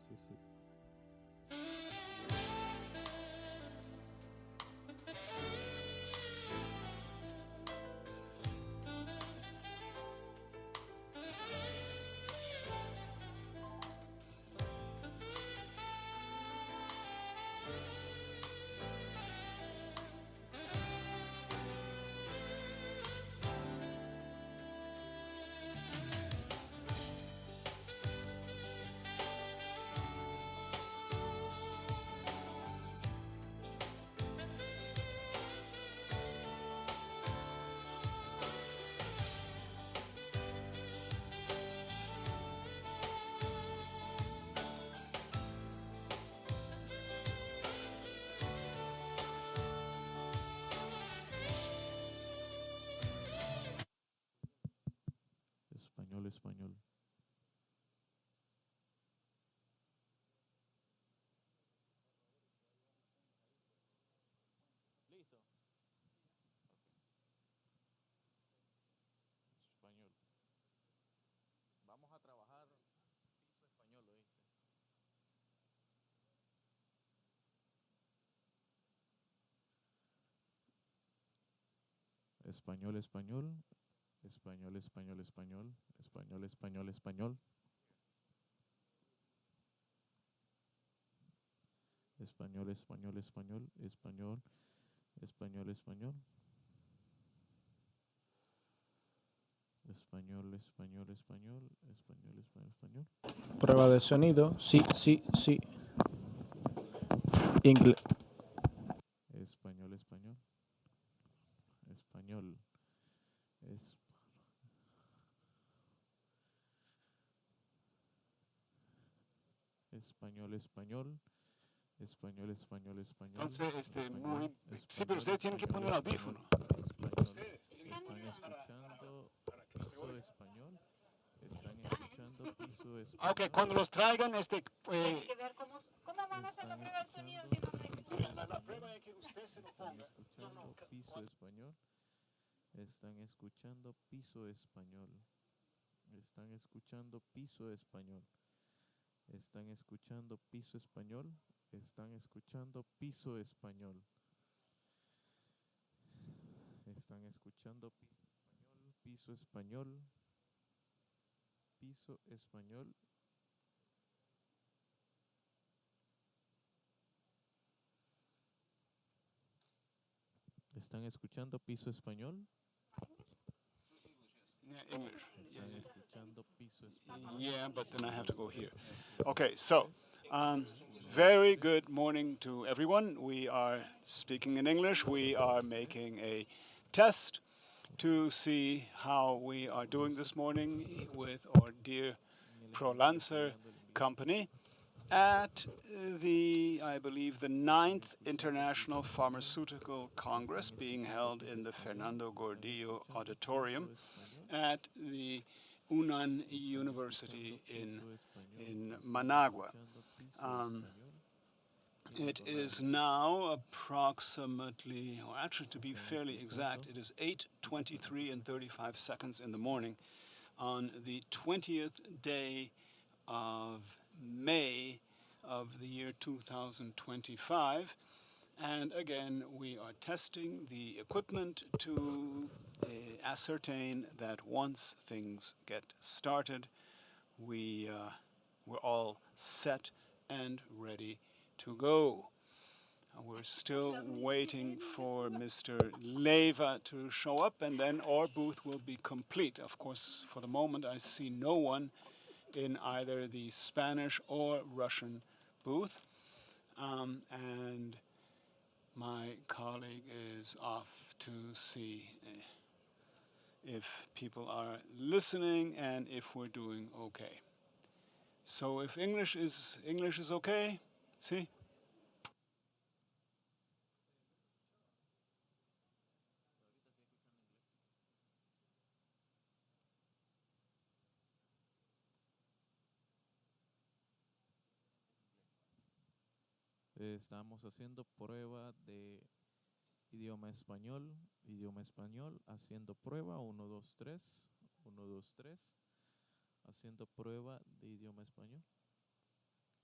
sí, sí. Español, español. Listo. Español. Vamos a trabajar piso español, ¿oíste? Español, español. Español, español, español. Español, español, español. Español, español, español. Español, español, español. Español, español, español. Español, español, español. Prueba de sonido. Sí, sí, sí. Inglés. Español, español. Español. Español, español. Español, español, español. Entonces, español, sí, pero ustedes tienen que poner audífono. Ustedes están escuchando piso español. Están escuchando piso español. Ok, cuando los traigan, Hay que ver cómo van a hacer la prueba de sonido si no me la prueba es que usted se lo están ponga. escuchando piso español. Están escuchando piso español. Están escuchando piso español. Están escuchando piso español. Están escuchando piso español. Están escuchando piso español. Piso español. ¿Están escuchando piso español? Yeah, English. ¿Están escuchando piso español? Yeah, but then I have to go here. Okay, so very good morning to everyone. We are speaking in English. We are making a test to see how we are doing this morning with our dear ProLancer company at I believe, the 9th International Pharmaceutical Congress being held in the Fernando Gordillo Auditorium at the UNAN University in Managua. It is now approximately, or actually to be fairly exact, it is 8:23 and 35 seconds in the morning on the 20th day of May of the year 2025. And again, we are testing the equipment to ascertain that once things get started, we're all set and ready to go. We're still waiting for Mr. Leva to show up, and then our booth will be complete. Of course, for the moment, I see no one in either the Spanish or Russian booth. And my colleague is off to see if people are listening and if we're doing okay. So if English is okay, see? Estamos haciendo prueba de idioma español, haciendo prueba, 1, 2, 3, 1, 2, 3, haciendo prueba de idioma español.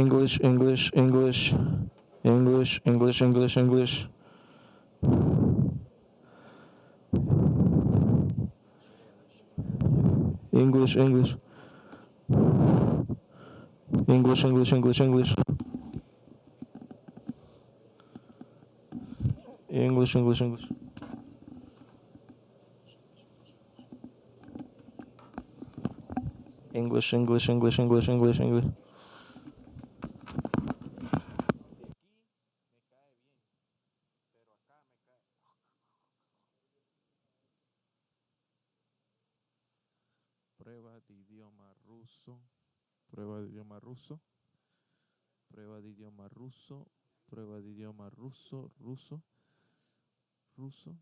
English, English, English, English, English, English, English. English, English. English, English, English, English. English, English, English. English, English, English, English, English, English. Prueba de idioma ruso. Prueba de idioma ruso. Prueba de idioma ruso. Prueba de idioma ruso. Ruso. Ruso.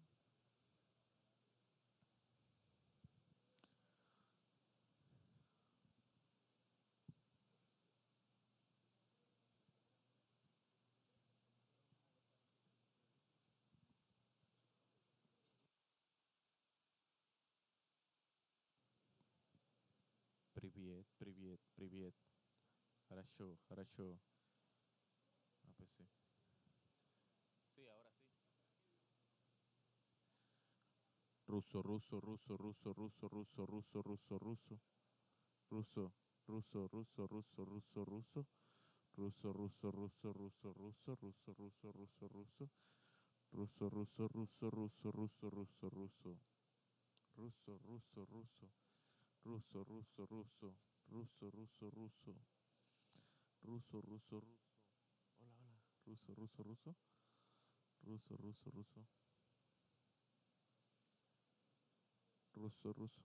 Привет, привет, привет. Хорошо, хорошо. Ah, pues sí. Sí, ahora sí. Ruso, ruso, ruso, ruso, ruso, ruso, ruso, ruso, ruso. Ruso, ruso, ruso, ruso, ruso, ruso. Ruso, ruso, ruso, ruso, ruso, ruso, ruso, ruso, ruso. Ruso, ruso, ruso, ruso, ruso, ruso, ruso. Ruso, ruso, ruso. Ruso, ruso, ruso. Ruso, ruso, ruso. Ruso, ruso, ruso. Hola, hola. Ruso, ruso, ruso. Ruso, ruso, ruso. Ruso, ruso.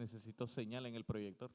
Necesito señal en el proyector.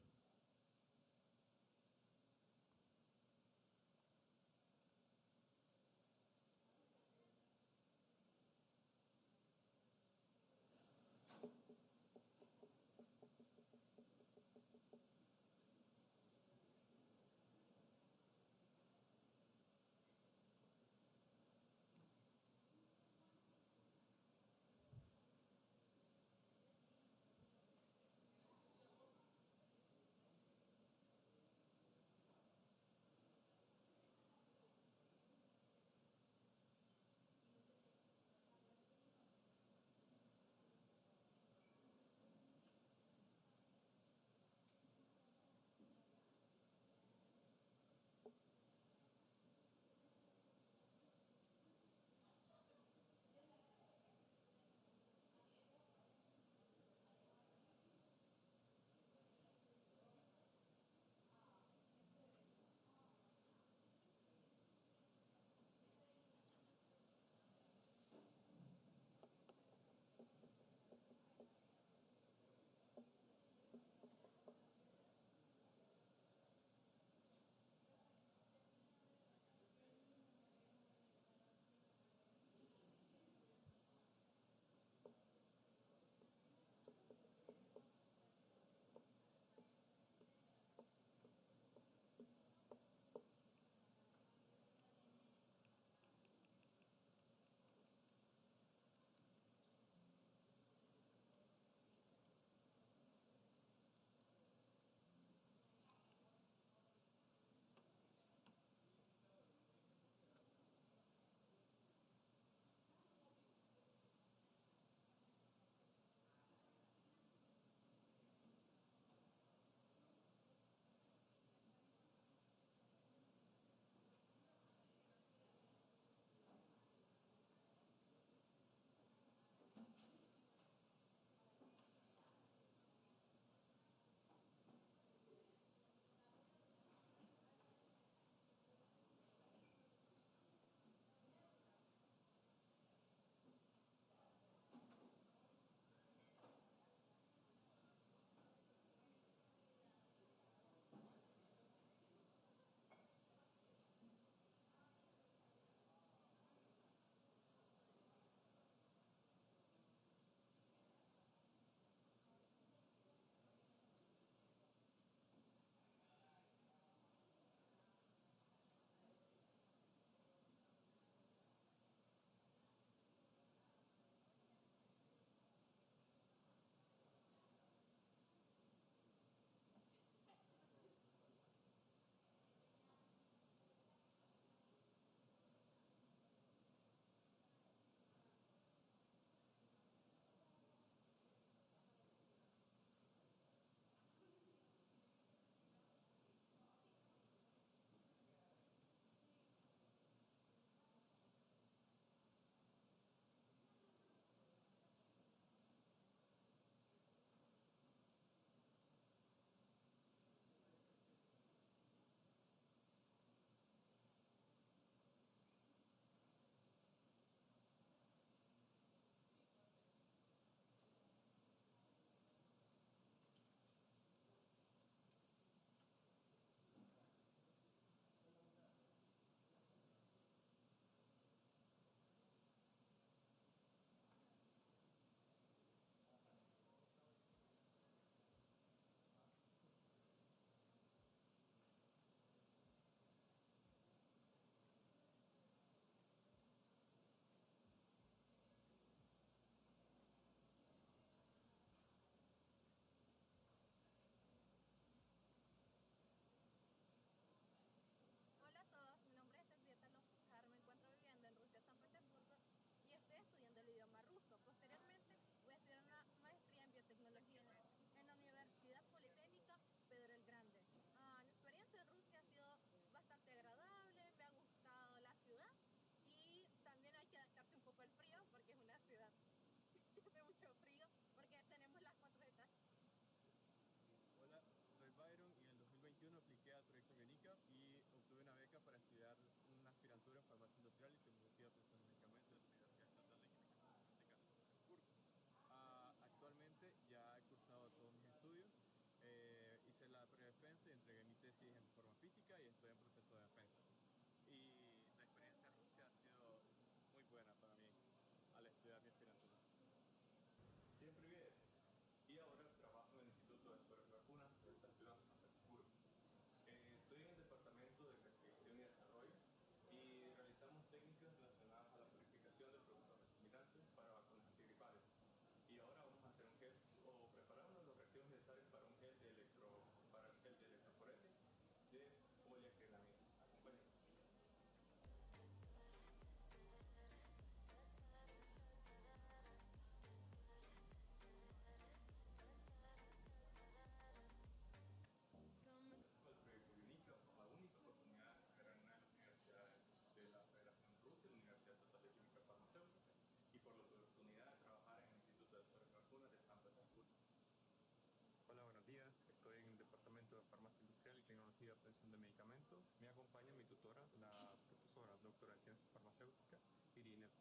de medicamentos. Me acompaña mi tutora, la profesora doctora de ciencia farmacéutica, quien les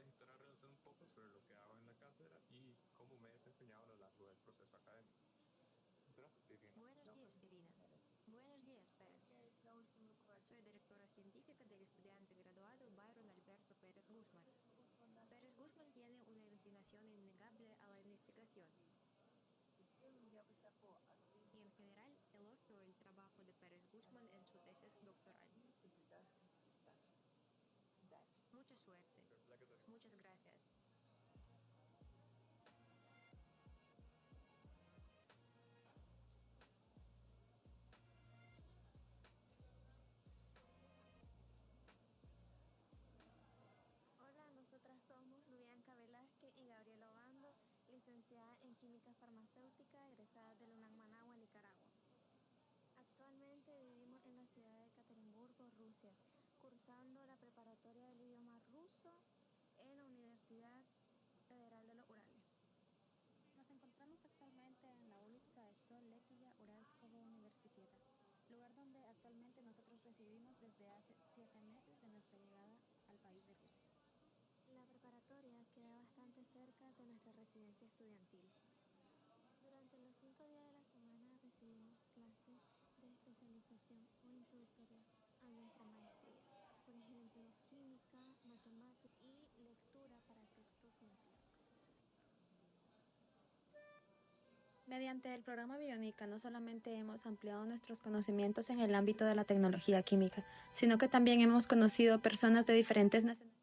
estará relatando un poco sobre lo que hago en la cátedra y cómo me he desempeñado a lo largo del proceso académico. Здравствуйте, Ирина. Buenos días, Irina. Buenos días, Pérez. Soy directora científica del estudiante graduado Byron Alberto Pérez Guzmán. Pérez Guzmán tiene una inclinación innegable a la investigación. Y en general, elogio el trabajo de Pérez Guzmán en su tesis doctoral. Mucha suerte. Muchas gracias. Hola, nosotras somos Lubianca Velázquez y Gabriela Obando, licenciada en Química Farmacéutica, egresadas de la UNAM Managua, Nicaragua. Actualmente vivimos en la ciudad de Ekaterimburgo, Rusia, cursando la preparatoria del idioma ruso en la Universidad Federal de los Urales. Nos encontramos actualmente en la ulica Stolletija Uralskого Universiteta, lugar donde actualmente nosotros residimos desde hace 7 meses de nuestra llegada al país de Rusia. La preparatoria queda bastante cerca de nuestra residencia estudiantil. Durante los 5 días de la semana recibimos clases de especialización o introductoria a nuestra maestría, por ejemplo, química, matemática y lectura para textos científicos. Mediante el programa Bionica no solamente hemos ampliado nuestros conocimientos en el ámbito de la tecnología química, sino que también hemos conocido personas de diferentes nacionalidades.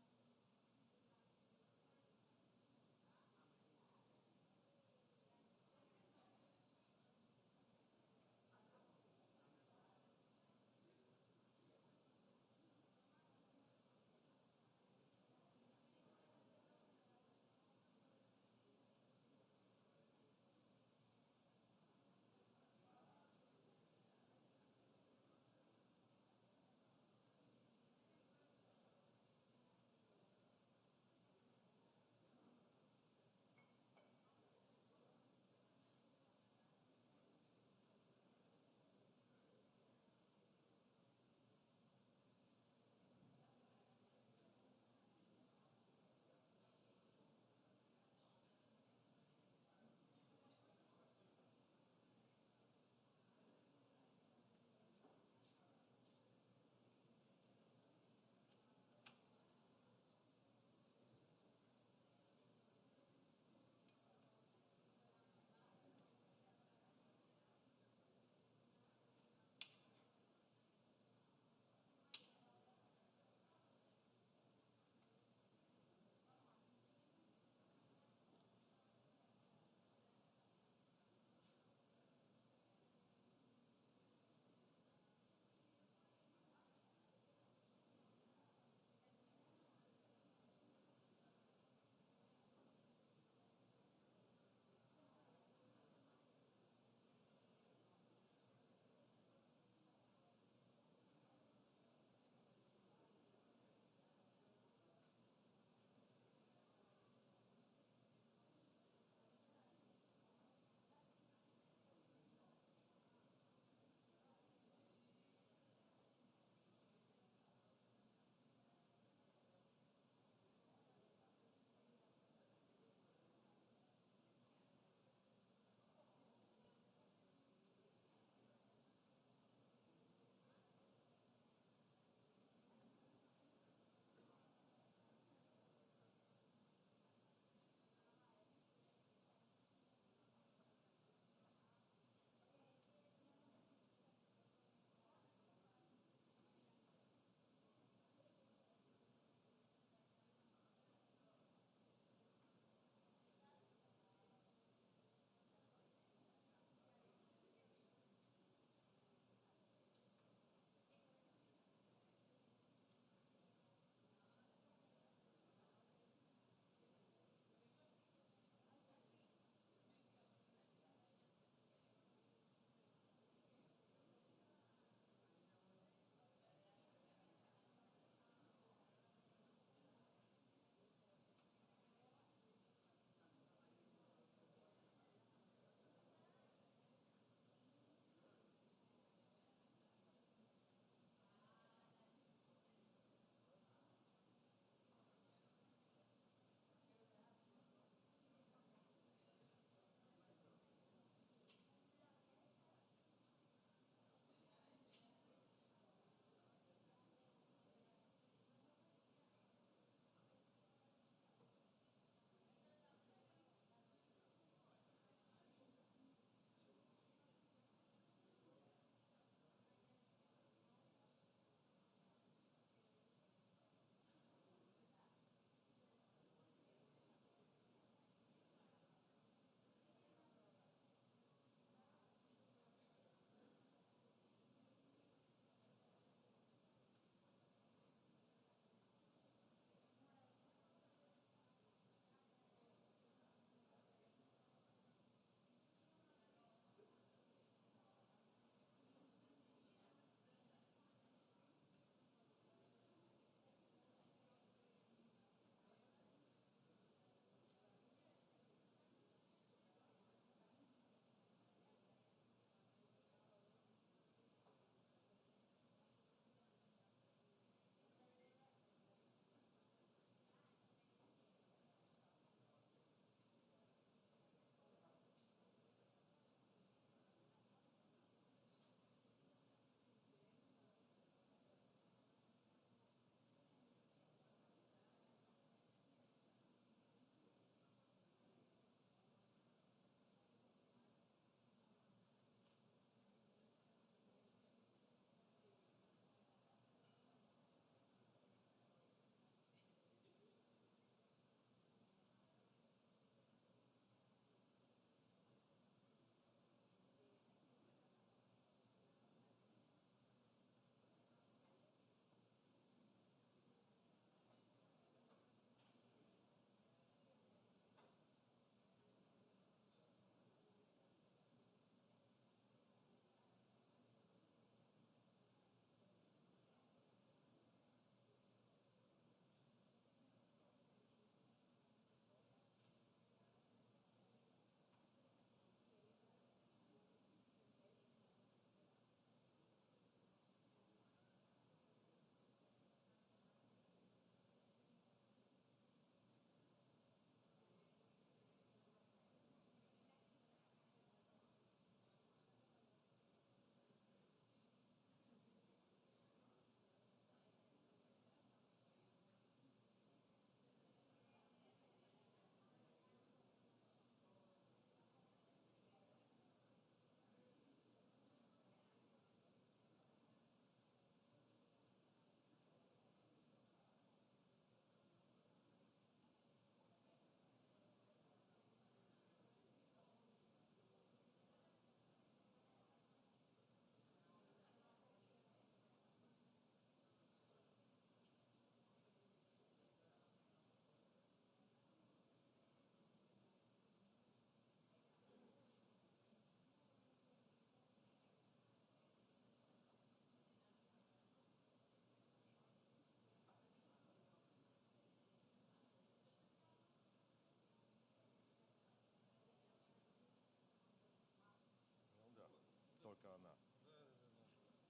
только она.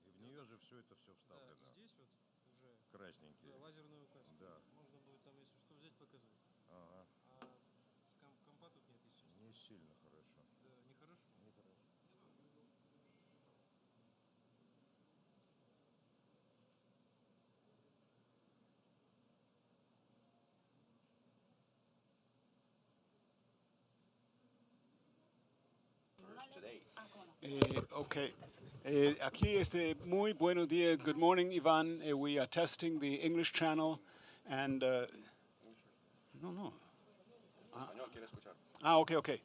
И в нее же все это вставлено. Здесь вот уже Красненькие. лазерную указку. Да. Можно будет там, если что, взять, показать. Ага. А компа тут нет, естественно. Не сильно хорошо. Да, нехорошо. Нехорошо. Okay. Aquí muy buenos días. Good morning, Ivan. We are testing the English channel and no. Okay.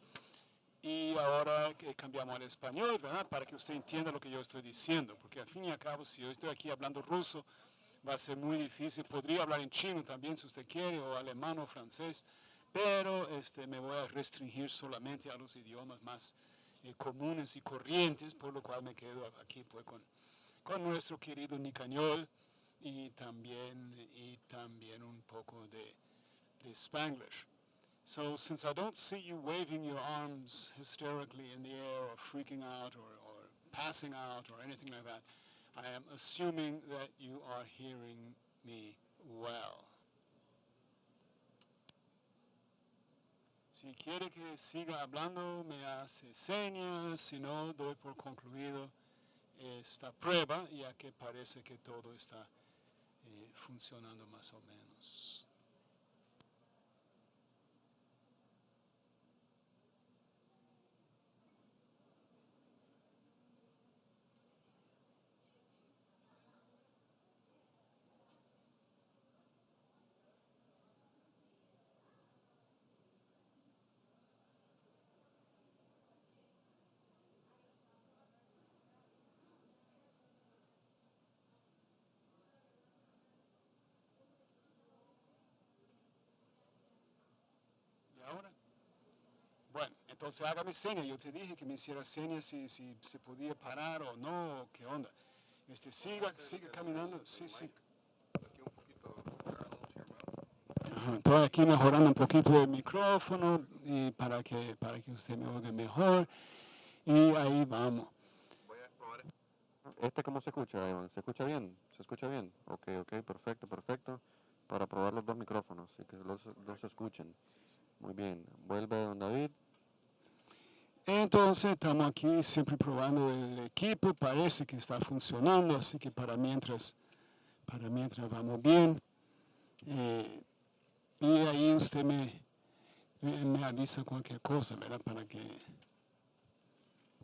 Y ahora cambiamos al español, ¿verdad? Para que usted entienda lo que yo estoy diciendo, porque al fin y al cabo, si yo estoy aquí hablando ruso, va a ser muy difícil. Podría hablar en chino también, si usted quiere, o alemán o francés, pero me voy a restringir solamente a los idiomas más comunes y corrientes, por lo cual me quedo aquí pues, con nuestro querido Nicañol y también un poco de Spanglish. So since I don't see you waving your arms hysterically in the air or freaking out or passing out or anything like that, I am assuming that you are hearing me well. Si quiere que siga hablando, me hace señas, si no, doy por concluido esta prueba, ya que parece que todo está funcionando más o menos. Ahora, bueno, entonces hágame señas. Yo te dije que me hiciera señas si se podía parar o no, o qué onda. Siga caminando, sí. Ajá, estoy aquí mejorando un poquito el micrófono y para que usted me oiga mejor. Y ahí vamos. Voy a probar. ¿Cómo se escucha, Iván? ¿Se escucha bien? ¿Se escucha bien? Ok, perfecto. Para probar los dos micrófonos y que los se escuchen. Muy bien. Vuelve don David. Entonces estamos aquí siempre probando el equipo, parece que está funcionando, así que para mientras vamos bien. Y ahí usted me avisa cualquier cosa, ¿verdad?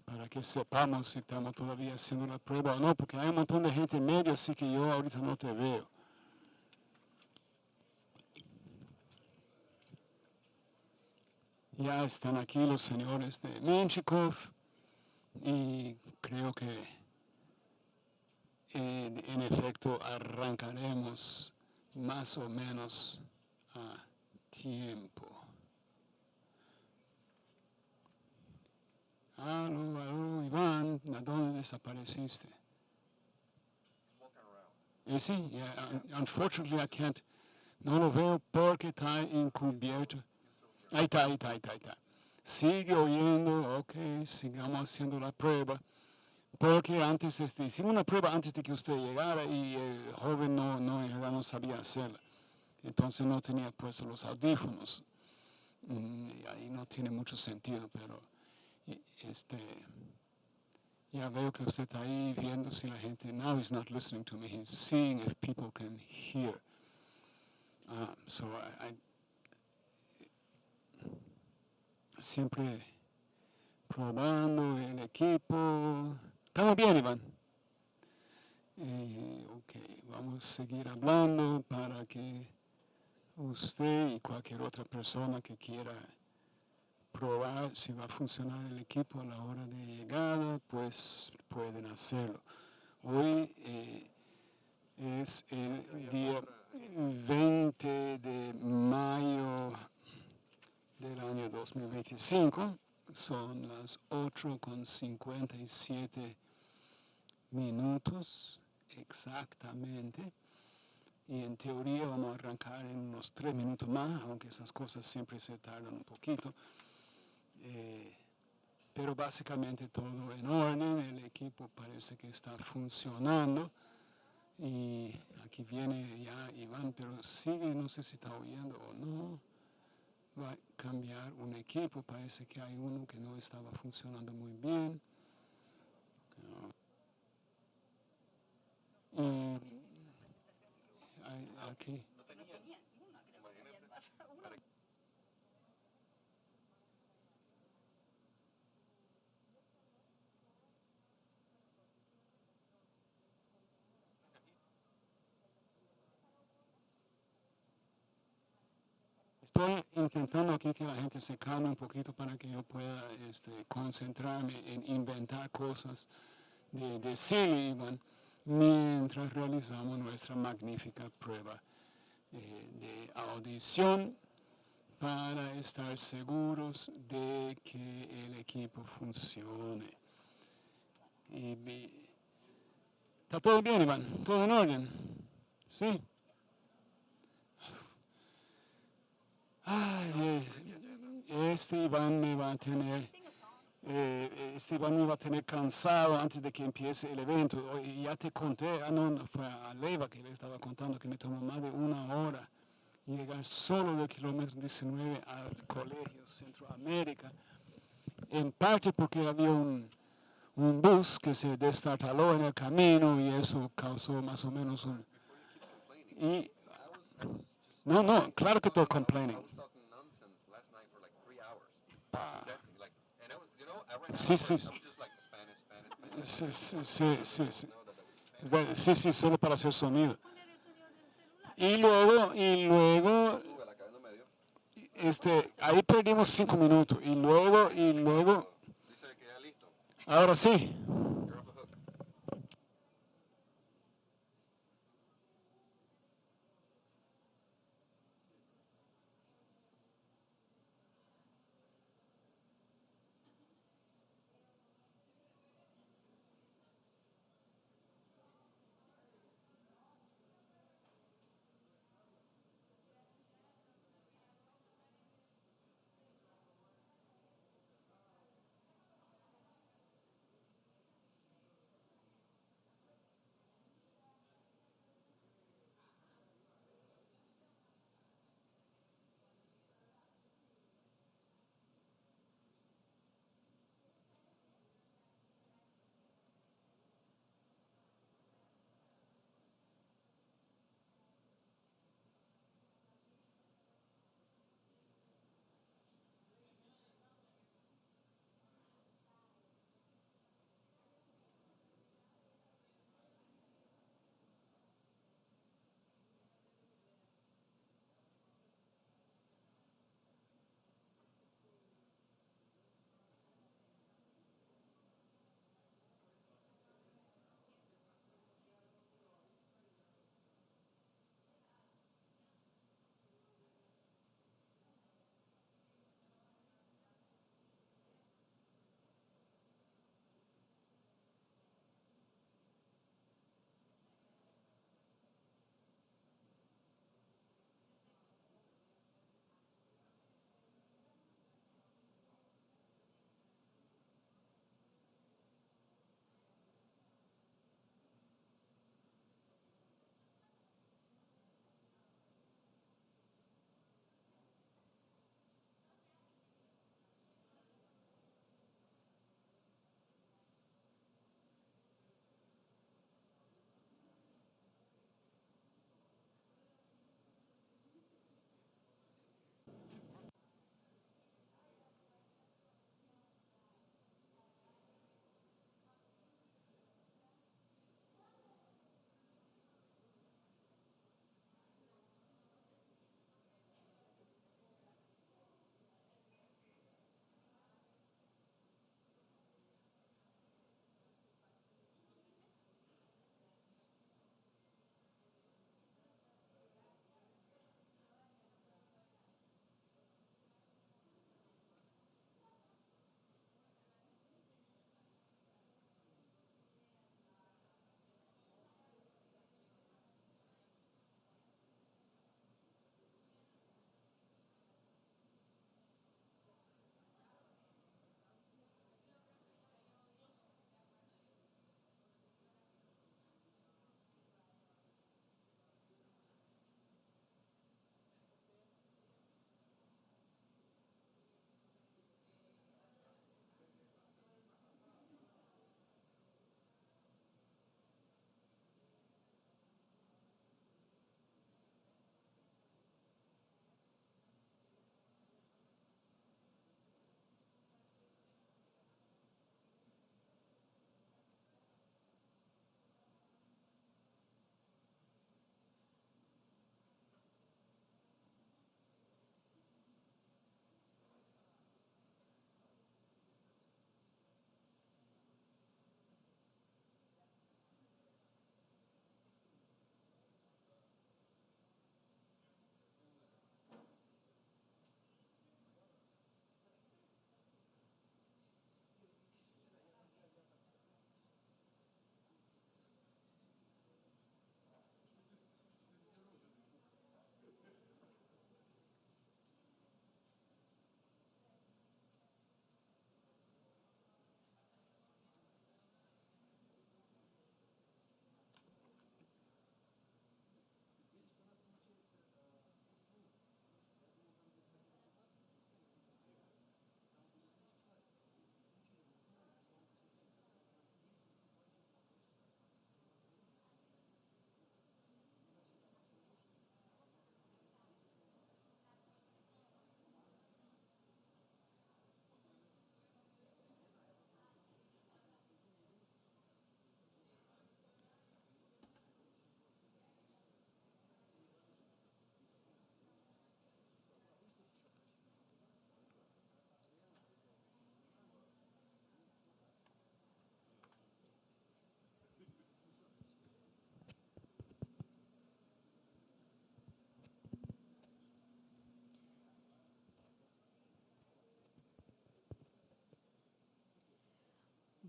Para que sepamos si estamos todavía haciendo la prueba o no, porque hay un montón de gente en medio, así que yo ahorita no te veo. Ya están aquí los señores de Menchikov y creo que en efecto arrancaremos más o menos a tiempo. Aló, Iván, ¿a dónde desapareciste? Sí, unfortunately I can't, no lo veo porque está encubierto. Ahí está. Sigue oyendo, ok, sigamos haciendo la prueba. Porque hicimos una prueba antes de que usted llegara y el joven no sabía hacerla. Entonces no tenía puestos los audífonos. Y ahí no tiene mucho sentido, pero ya veo que usted está ahí viendo si la gente, now he's not listening to me, he's seeing if people can hear. So siempre probando el equipo. Estamos bien, Iván. Ok, vamos a seguir hablando para que usted y cualquier otra persona que quiera probar si va a funcionar el equipo a la hora de llegada, pues pueden hacerlo. Hoy es el día 20 de mayo del año 2025. Son las 8:57 minutos exactamente. Y en teoría vamos a arrancar en unos 3 minutos más, aunque esas cosas siempre se tardan un poquito. pero básicamente todo en orden, el equipo parece que está funcionando. Y aquí viene ya Iván, pero sigue, no sé si está oyendo o no. Va a cambiar un equipo, parece que hay uno que no estaba funcionando muy bien. Y aquí. Estoy intentando aquí que la gente se calme un poquito para que yo pueda concentrarme en inventar cosas de decirle, Iván, mientras realizamos nuestra magnífica prueba de audición para estar seguros de que el equipo funcione. ¿Está todo bien, Iván? ¿Todo en orden? ¿Sí? Ay, Iván me va a tener... Iván me va a tener cansado antes de que empiece el evento. Y ya te conté, no, fue a Leiva que le estaba contando que me tomó más de 1 hora llegar solo del kilómetro 19 al colegio Centroamérica. En parte porque había un bus que se destartaló en el camino y eso causó más o menos un... Y, no, claro que estoy complaining. Sí. Sí, solo para hacer sonido. Y luego, ahí perdimos 5 minutos. Y luego, ahora sí.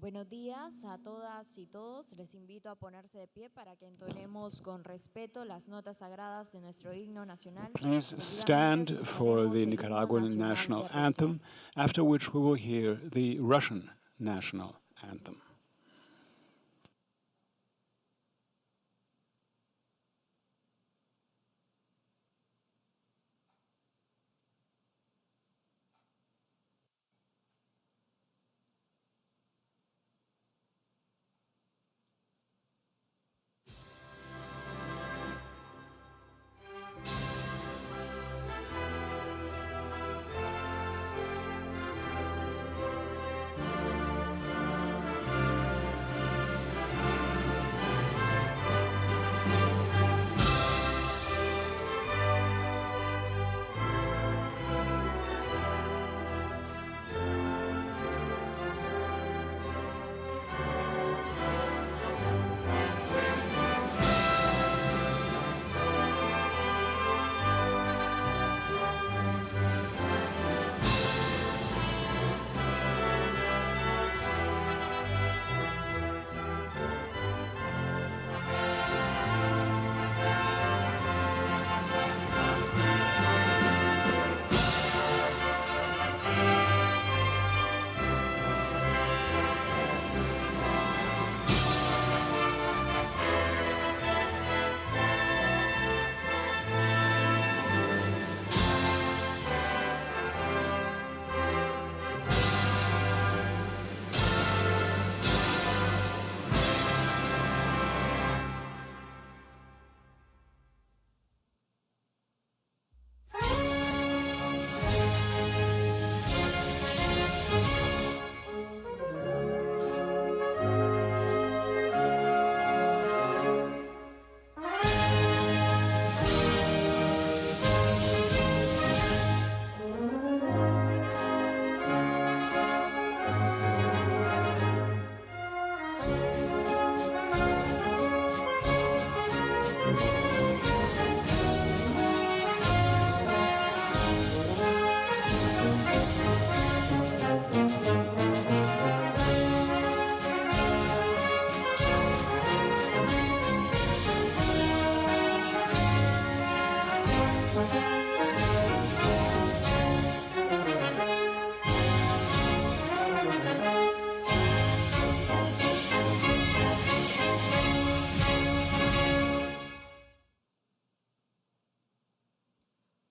Buenos días a todas y todos. Les invito a ponerse de pie para que entonemos con respeto las notas sagradas de nuestro himno nacional. Please Seguidamente stand for escucharemos the el himno Nicaraguan national de Rusia. anthem, after which we will hear the Russian national anthem.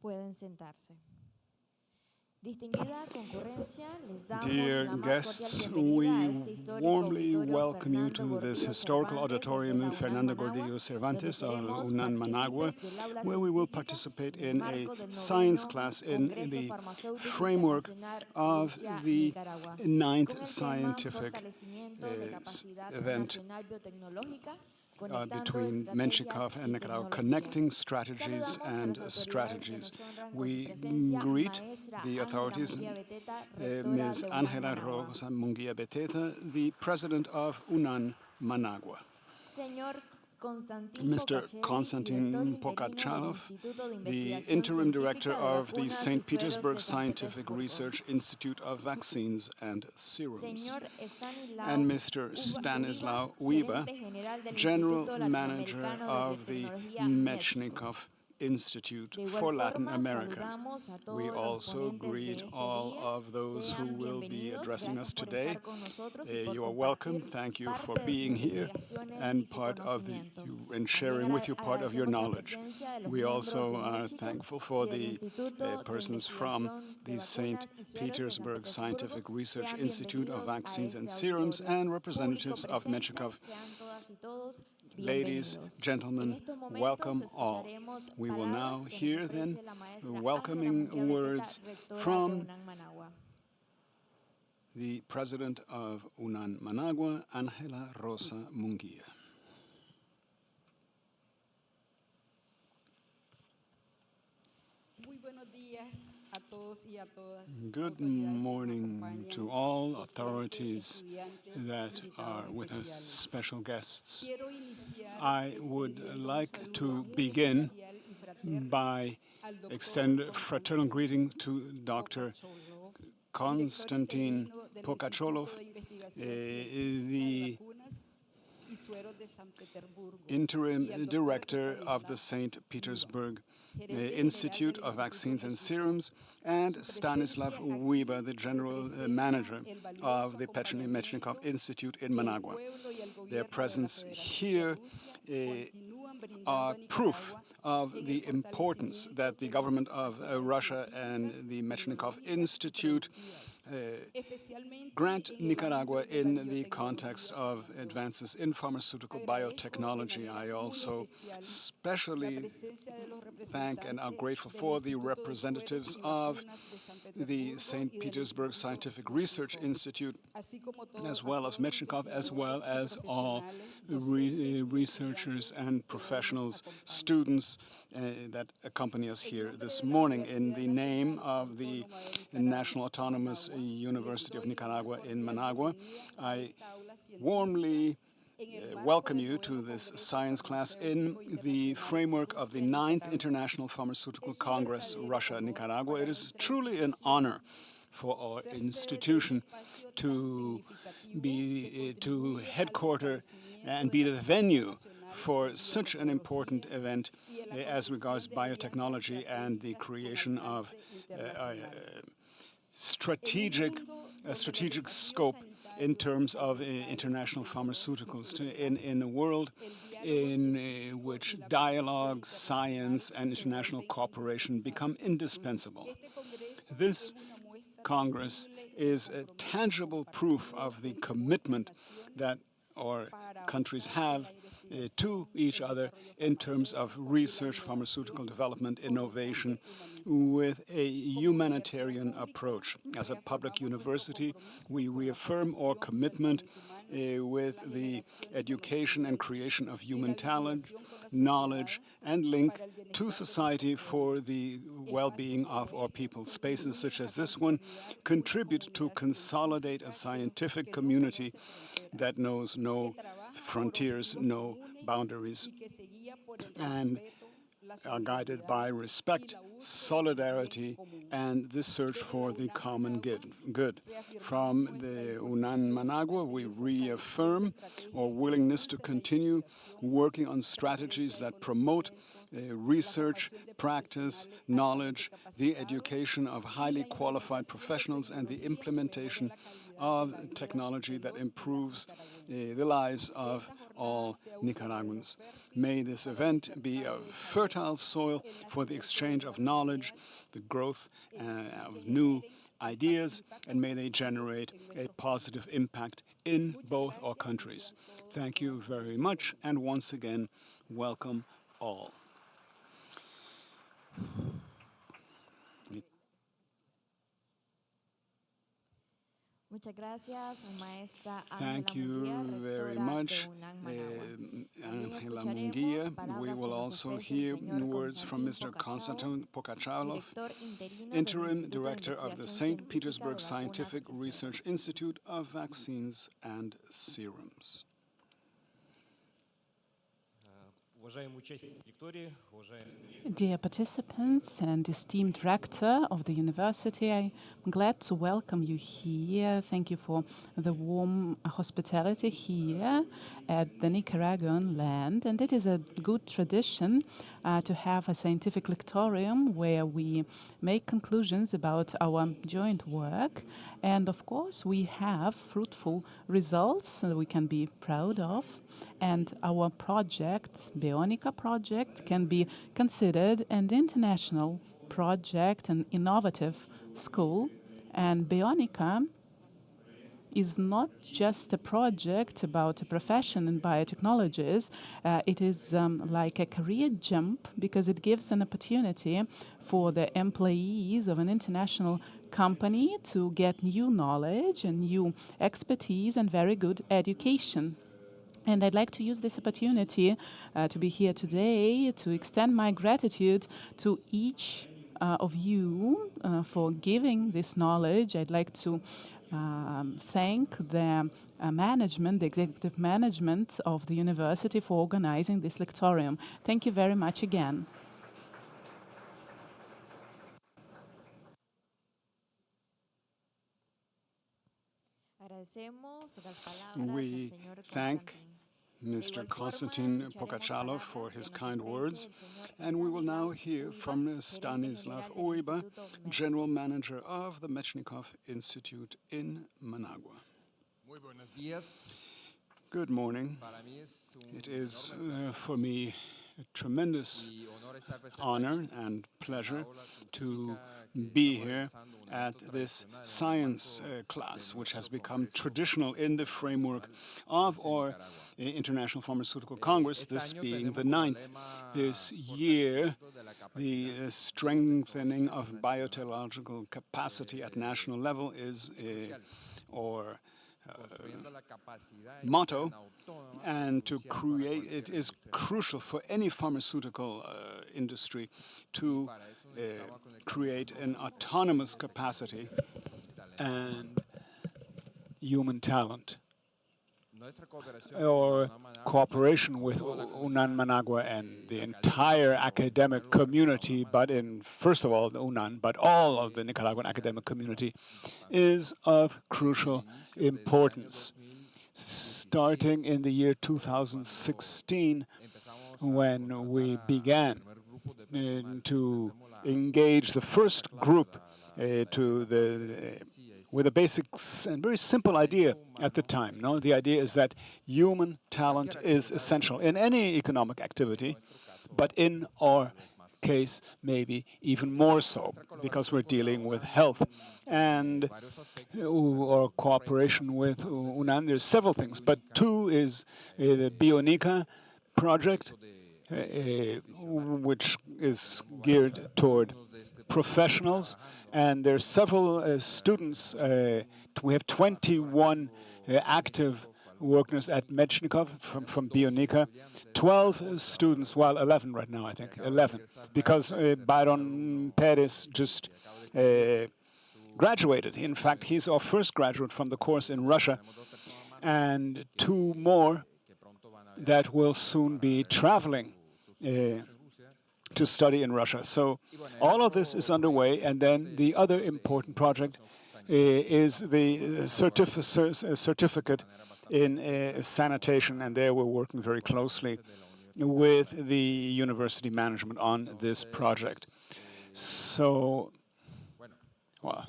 Pueden sentarse. Distinguida concurrencia, les damos Dear la más cordial guests, bienvenida a we este histórico warmly auditorio welcome you Fernando to this Gordillo historical Cervantes auditorium de in la Fernando UNAM Managua, Gordillo Cervantes, donde seremos UNAM Managua, partícipes del aula where we will científica participate en el in a marco del science noveno class in Congreso the Farmaceutico framework Internacional of the Rusia-Nicaragua, con ninth el tema scientific Fortalecimiento de Capacidad event Nacional Biotecnológica, between conectando Menshikov estrategias and y Nicaragua, tecnologías. connecting strategies Saludamos a and las autoridades que strategies. nos honran con su We presencia, greet maestra the Ángela authorities, Munguía Beteta, rectora Ms. de UNAM Ángela Managua. Rosa Munguia Beteta, the president of UNAM Managua. Señor Konstantin Mr. Pokachev, Konstantin director interino del Pokachalov, Instituto de the Investigación interim director Científica de of the Vacunas y St. Sueros Petersburg de San Scientific Petersburgo. Research Institute of Vaccines and Serums. Señor Stanislao And Mr. Stanislaw Weber, Weber, gerente general del general Instituto manager Latinoamericano of de the Biotecnología Mechnikov Institute De igual for Latin forma, America. saludamos a todos We los also ponentes de greet este all día. of those who Sean will be bienvenidos. addressing us Gracias por today. estar con nosotros y por You are welcome. compartir Thank you for parte de being sus here investigaciones y and su part of conocimiento. and También sharing with you part of your agradecemos la knowledge. presencia de los We miembros also de are México thankful for y del the Instituto de persons from Investigación de the St. Vacunas y Sueros de San Petersburg Petersburgo. Scientific Research Sean Institute of bienvenidos a Vaccines and este Serums auditorio. and representatives Público of presente, Menshikov. sean todas y todos Ladies, bienvenidos. En gentlemen, estos momentos welcome all. escucharemos We will now palabras que nos hear then ofrece la maestra welcoming Ángela Munguía words Beteta, rectora de from UNAM Managua. the president of UNAM Managua, Ángela Rosa Munguia. Muy buenos días a todos y a todas. Good morning to all authorities that are with us, special guests. I would like to begin by extend fraternal greetings to Dr. Konstantin Pokacholov, the interim director of the St. Petersburg Institute of Vaccines and Serums, and Stanislav Weber, the general manager of the Petrini Mechnikov Institute in Managua. Their presence here are proof of the importance that the government of Russia and the Mechnikov Institute grant Nicaragua in the context of advances in pharmaceutical biotechnology. I also especially thank and are grateful for the representatives of the St. Petersburg Scientific Research Institute, as well as Mechnikov, as well as all researchers and professionals, students that accompany us here this morning. In the name of the National Autonomous University of Nicaragua in Managua, I warmly welcome you to this science class in the framework of the 9th International Pharmaceutical Congress, Russia-Nicaragua. It is truly an honor for our institution to headquarter and be the venue for such an important event as regards biotechnology and the creation of a strategic scope in terms of international pharmaceuticals in a world in which dialogue, science, and international cooperation become indispensable. This Congress is a tangible proof of the commitment that our countries have to each other in terms of research, pharmaceutical development, innovation, with a humanitarian approach. As a public university, we reaffirm our commitment with the education and creation of human talent, knowledge, and link to society for the well-being of our people. Spaces such as this one contribute to consolidate a scientific community that knows no frontiers, no boundaries, and are guided by respect, solidarity, and the search for the common good. From the UNAM Managua, we reaffirm our willingness to continue working on strategies that promote research, practice, knowledge, the education of highly qualified professionals, and the implementation of technology that improves the lives of all Nicaraguans. May this event be a fertile soil for the exchange of knowledge, the growth of new ideas, and may they generate a positive impact in both our countries. Thank you very much, and once again, welcome all. Muchas gracias, maestra Thank you very much, Angela Munguia. We will also hear words from Mr. Konstantin Pokacholov, Interim Director of the St. Petersburg Scientific Research Institute of Vaccines and Serums. Dear participants and esteemed rector of the university, I'm glad to welcome you here. Thank you for the warm hospitality here at the Nicaraguan land. And it is a good tradition to have a scientific lectorium where we make conclusions about our joint work. And of course, we have fruitful results that we can be proud of. And our project, Bionica project, can be considered an international project, an innovative school. And Bionica is not just a project about a profession in biotechnologies. It is like a career jump because it gives an opportunity for the employees of an international company to get new knowledge and new expertise and very good education. And I'd like to use this opportunity to be here today to extend my gratitude to each of you for giving this knowledge. I'd like to thank the management, the executive management of the university for organizing this lectorium. Thank you very much again. agradecemos las palabras al We señor thank Constantin. Mr. Konstantin Pokachalov for his kind words, and we will now hear from Stanislav Uiba, General Manager of the Mechnikov Institute in Managua. Muy buenos días. Good morning. It is for me a tremendous honor and pleasure to be here at this science class, which has become traditional in the framework of our International Pharmaceutical Congress, this being the 9th. This year, the strengthening of biotechnological capacity at national level is our motto, and to create it is crucial for any pharmaceutical industry to create an autonomous capacity and human talent. Our cooperation with UNAN Managua and the entire academic community, but first of all the UNAN, but all of the Nicaraguan academic community, is of crucial importance. Starting in the year 2016, when we began to engage the first group with a basic and very simple idea at the time. No, the idea is that human talent is essential in any economic activity, but in our case, maybe even more so, because we're dealing with health. And our cooperation with UNAN, there's several things, but two is the Bionica project, which is geared toward professionals. And there's several students. We have 21 active workers at Mechnikov from Bionica. 12 students, well, 11 right now, I think, 11, because Byron Perez just graduated. In fact, he's our first graduate from the course in Russia, and 2 more that will soon be traveling to study in Russia. So all of this is underway, and then the other important project is the certificate in sanitation, and there we're working very closely with the university management on this project. So, well,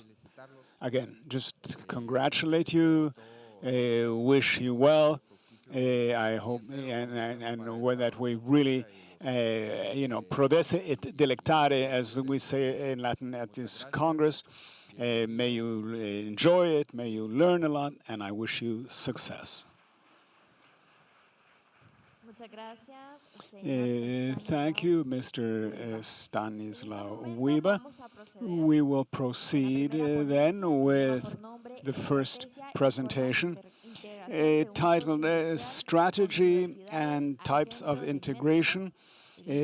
again, just congratulate you, wish you well. I hope and that we really prodesse et delectare, as we say in Latin at this Congress. May you enjoy it, may you learn a lot, and I wish you success. Thank you, Mr. Stanislav Uiba. We will proceed then with the first presentation, titled Strategy and Types of Integration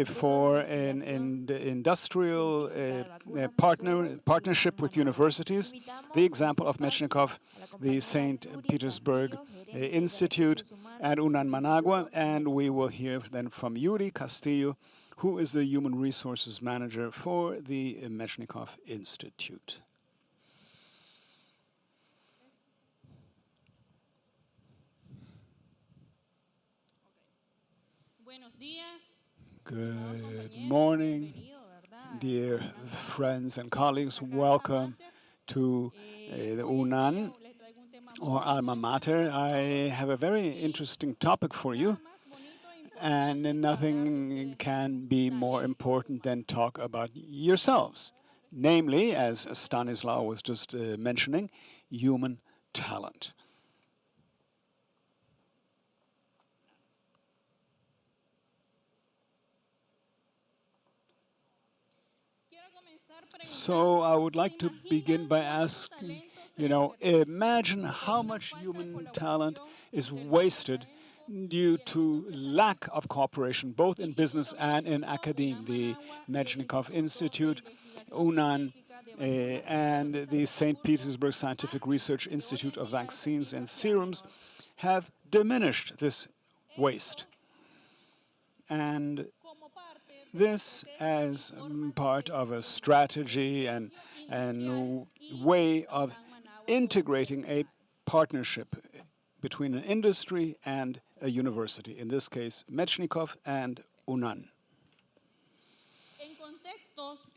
for an industrial partnership with universities. The example of Mechnikov, the St. Petersburg Institute, and UNAN Managua. And we will hear then from Yuri Castillo, who is the Human Resources Manager for the Mechnikov Institute. Good morning, dear friends and colleagues. Welcome to the UNAN, or alma mater. I have a very interesting topic for you, and nothing can be more important than talk about yourselves. Namely, as Stanislaw was just mentioning, human talent. So I would like to begin by asking, imagine how much human talent is wasted due to lack of cooperation, both in business and in academia. The Mechnikov Institute, UNAN, and the St. Petersburg Scientific Research Institute of Vaccines and Serums have diminished this waste. And this as part of a strategy and way of integrating a partnership between an industry and a university, in this case, Mechnikov and UNAN.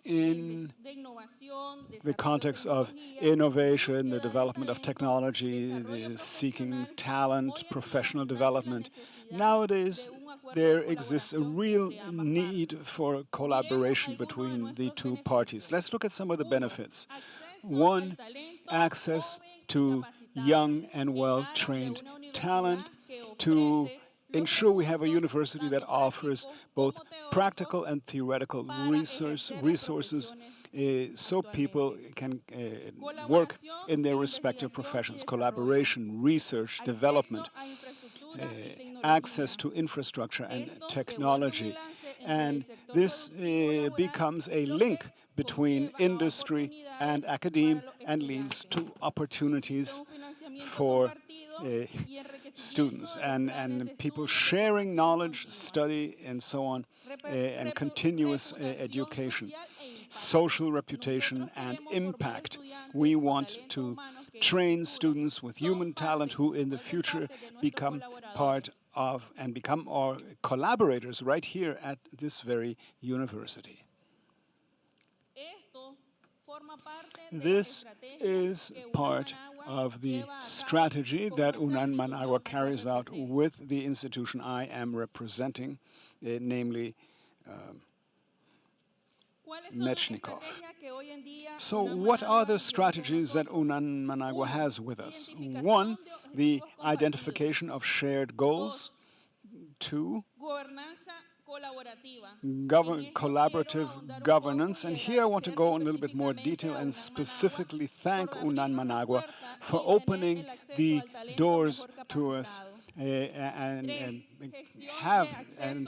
In the context of innovation, the development of technology, the seeking talent, professional development, nowadays there exists a real need for collaboration between the two parties. Let's look at some of the benefits. One, access to young and well-trained talent to ensure we have a university that offers both practical and theoretical resources so people can work in their respective professions. Collaboration, research, development, access to infrastructure and technology. And this becomes a link between industry and academia and leads to opportunities for students and people sharing knowledge, study, and so on, and continuous education, social reputation, and impact. We want to train students with human talent who in the future become part of and become our collaborators right here at this very university. This is part of the strategy that UNAN Managua carries out with the institution I am representing, namely Mechnikov. So what are the strategies that UNAN Managua has with us? One, the identification of shared goals. Two, collaborative governance. And here I want to go in a little bit more detail and specifically thank UNAN Managua for opening the doors to us and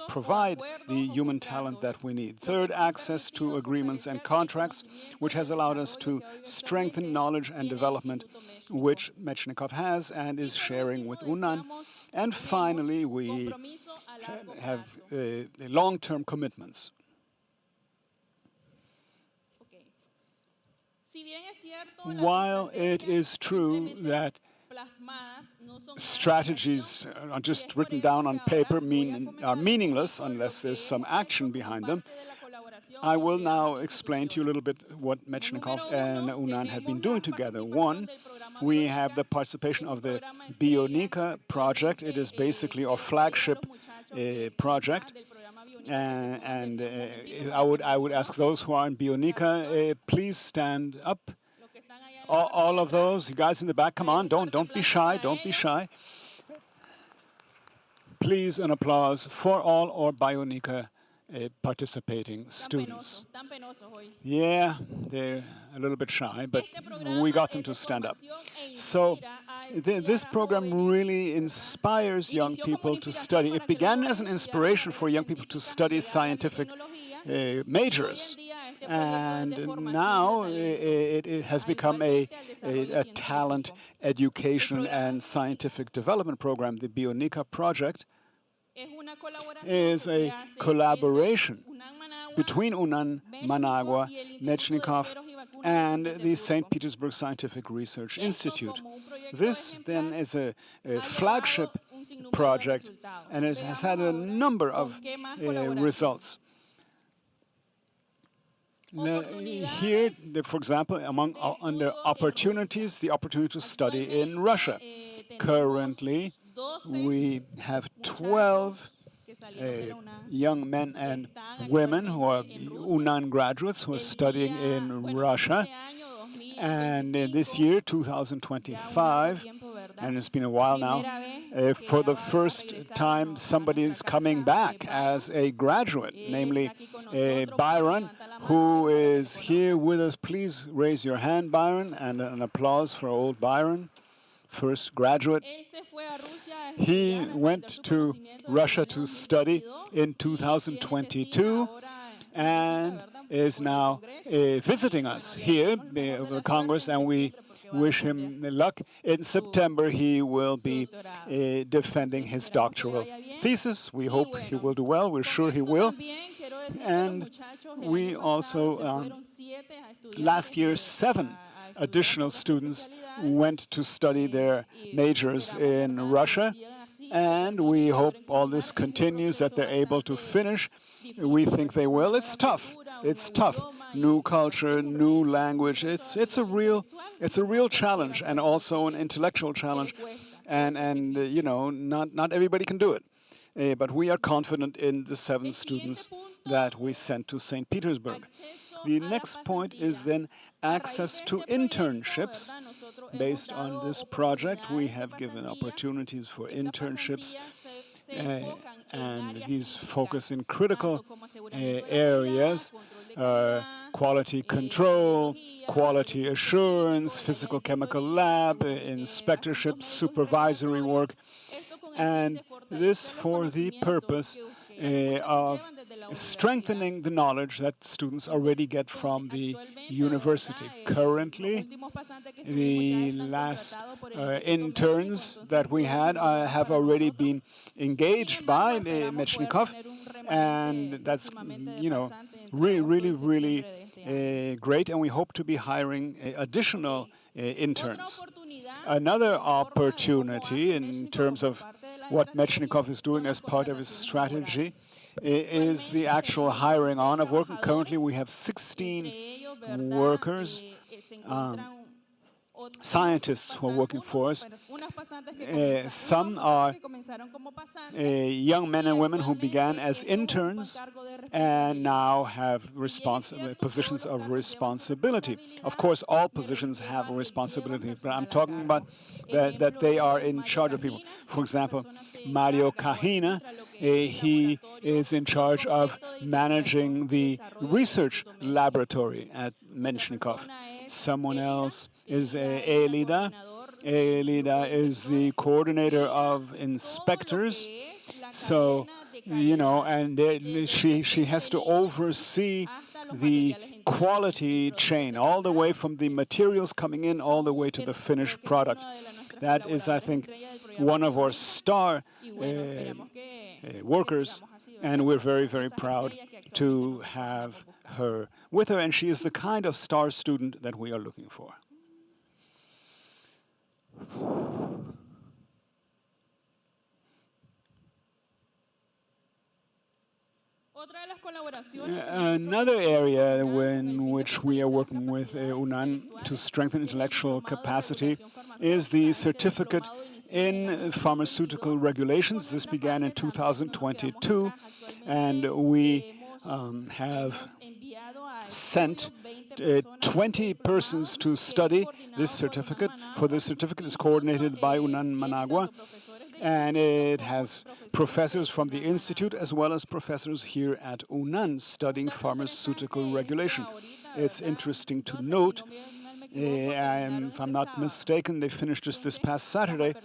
provide the human talent that we need. Third, access to agreements and contracts, which has allowed us to strengthen knowledge and development, which Mechnikov has and is sharing with UNAN. And finally, we have long-term commitments. While it is true that strategies are just written down on paper, are meaningless unless there's some action behind them, I will now explain to you a little bit what Mechnikov and UNAN have been doing together. One, we have the participation of the Bionica project. It is basically our flagship project. And I would ask those who are in Bionica, please stand up. All of those, you guys in the back, come on, don't be shy, don't be shy. Please, an applause for all our Bionica participating students. Yeah, they're a little bit shy, but we got them to stand up. So this program really inspires young people to study. It began as an inspiration for young people to study scientific majors. And now it has become a talent education and scientific development program. The Bionica project is a collaboration between UNAN Managua, Mechnikov, and the St. Petersburg Scientific Research Institute. This then is a flagship project, and it has had a number of results. Here, for example, under opportunities, the opportunity to study in Russia. Currently, we have 12 young men and women who are UNAN graduates who are studying in Russia. And this year, 2025, and it's been a while now, for the first time somebody is coming back as a graduate, namely Byron, who is here with us. Please raise your hand, Byron, and an applause for old Byron, first graduate. He went to Russia to study in 2022 and is now visiting us here at the Congress, and we wish him luck. In September, he will be defending his doctoral thesis. We hope he will do well. We're sure he will. And we also, last year, 7 additional students went to study their majors in Russia, and we hope all this continues, that they're able to finish. We think they will. It's tough. It's tough. New culture, new language. It's a real challenge, and also an intellectual challenge. And you know, not everybody can do it. But we are confident in the 7 students that we sent to St. Petersburg. The next point is then access to internships. Based on this project, we have given opportunities for internships, and these focus in critical areas: quality control, quality assurance, physical chemical lab, inspectorship, supervisory work, and this for the purpose of strengthening the knowledge that students already get from the university. Currently, the last interns that we had have already been engaged by Mechnikov, and that's, you know, really great, and we hope to be hiring additional interns. Another opportunity in terms of what Mechnikov is doing as part of his strategy is the actual hiring on of work. Currently, we have 16 workers, scientists who are working for us. Some are young men and women who began as interns and now have positions of responsibility. Of course, all positions have responsibility, but I'm talking about that they are in charge of people. For example, Mario Cajina, he is in charge of managing the research laboratory at Menshnikov. Someone else is Elida. Elida is the coordinator of inspectors. So, you know, and she has to oversee the quality chain, all the way from the materials coming in all the way to the finished product. That is, I think, one of our star workers, and we're very proud to have her with her, and she is the kind of star student that we are looking for. Another area in which we are working with UNAN to strengthen intellectual capacity is the certificate in pharmaceutical regulations. This began in 2022, and we have sent 20 persons to study this certificate. For this certificate, it's coordinated by UNAN Managua, and it has professors from the institute as well as professors here at UNAN studying pharmaceutical regulation. It's interesting to note, if I'm not mistaken, they finished just this past Saturday,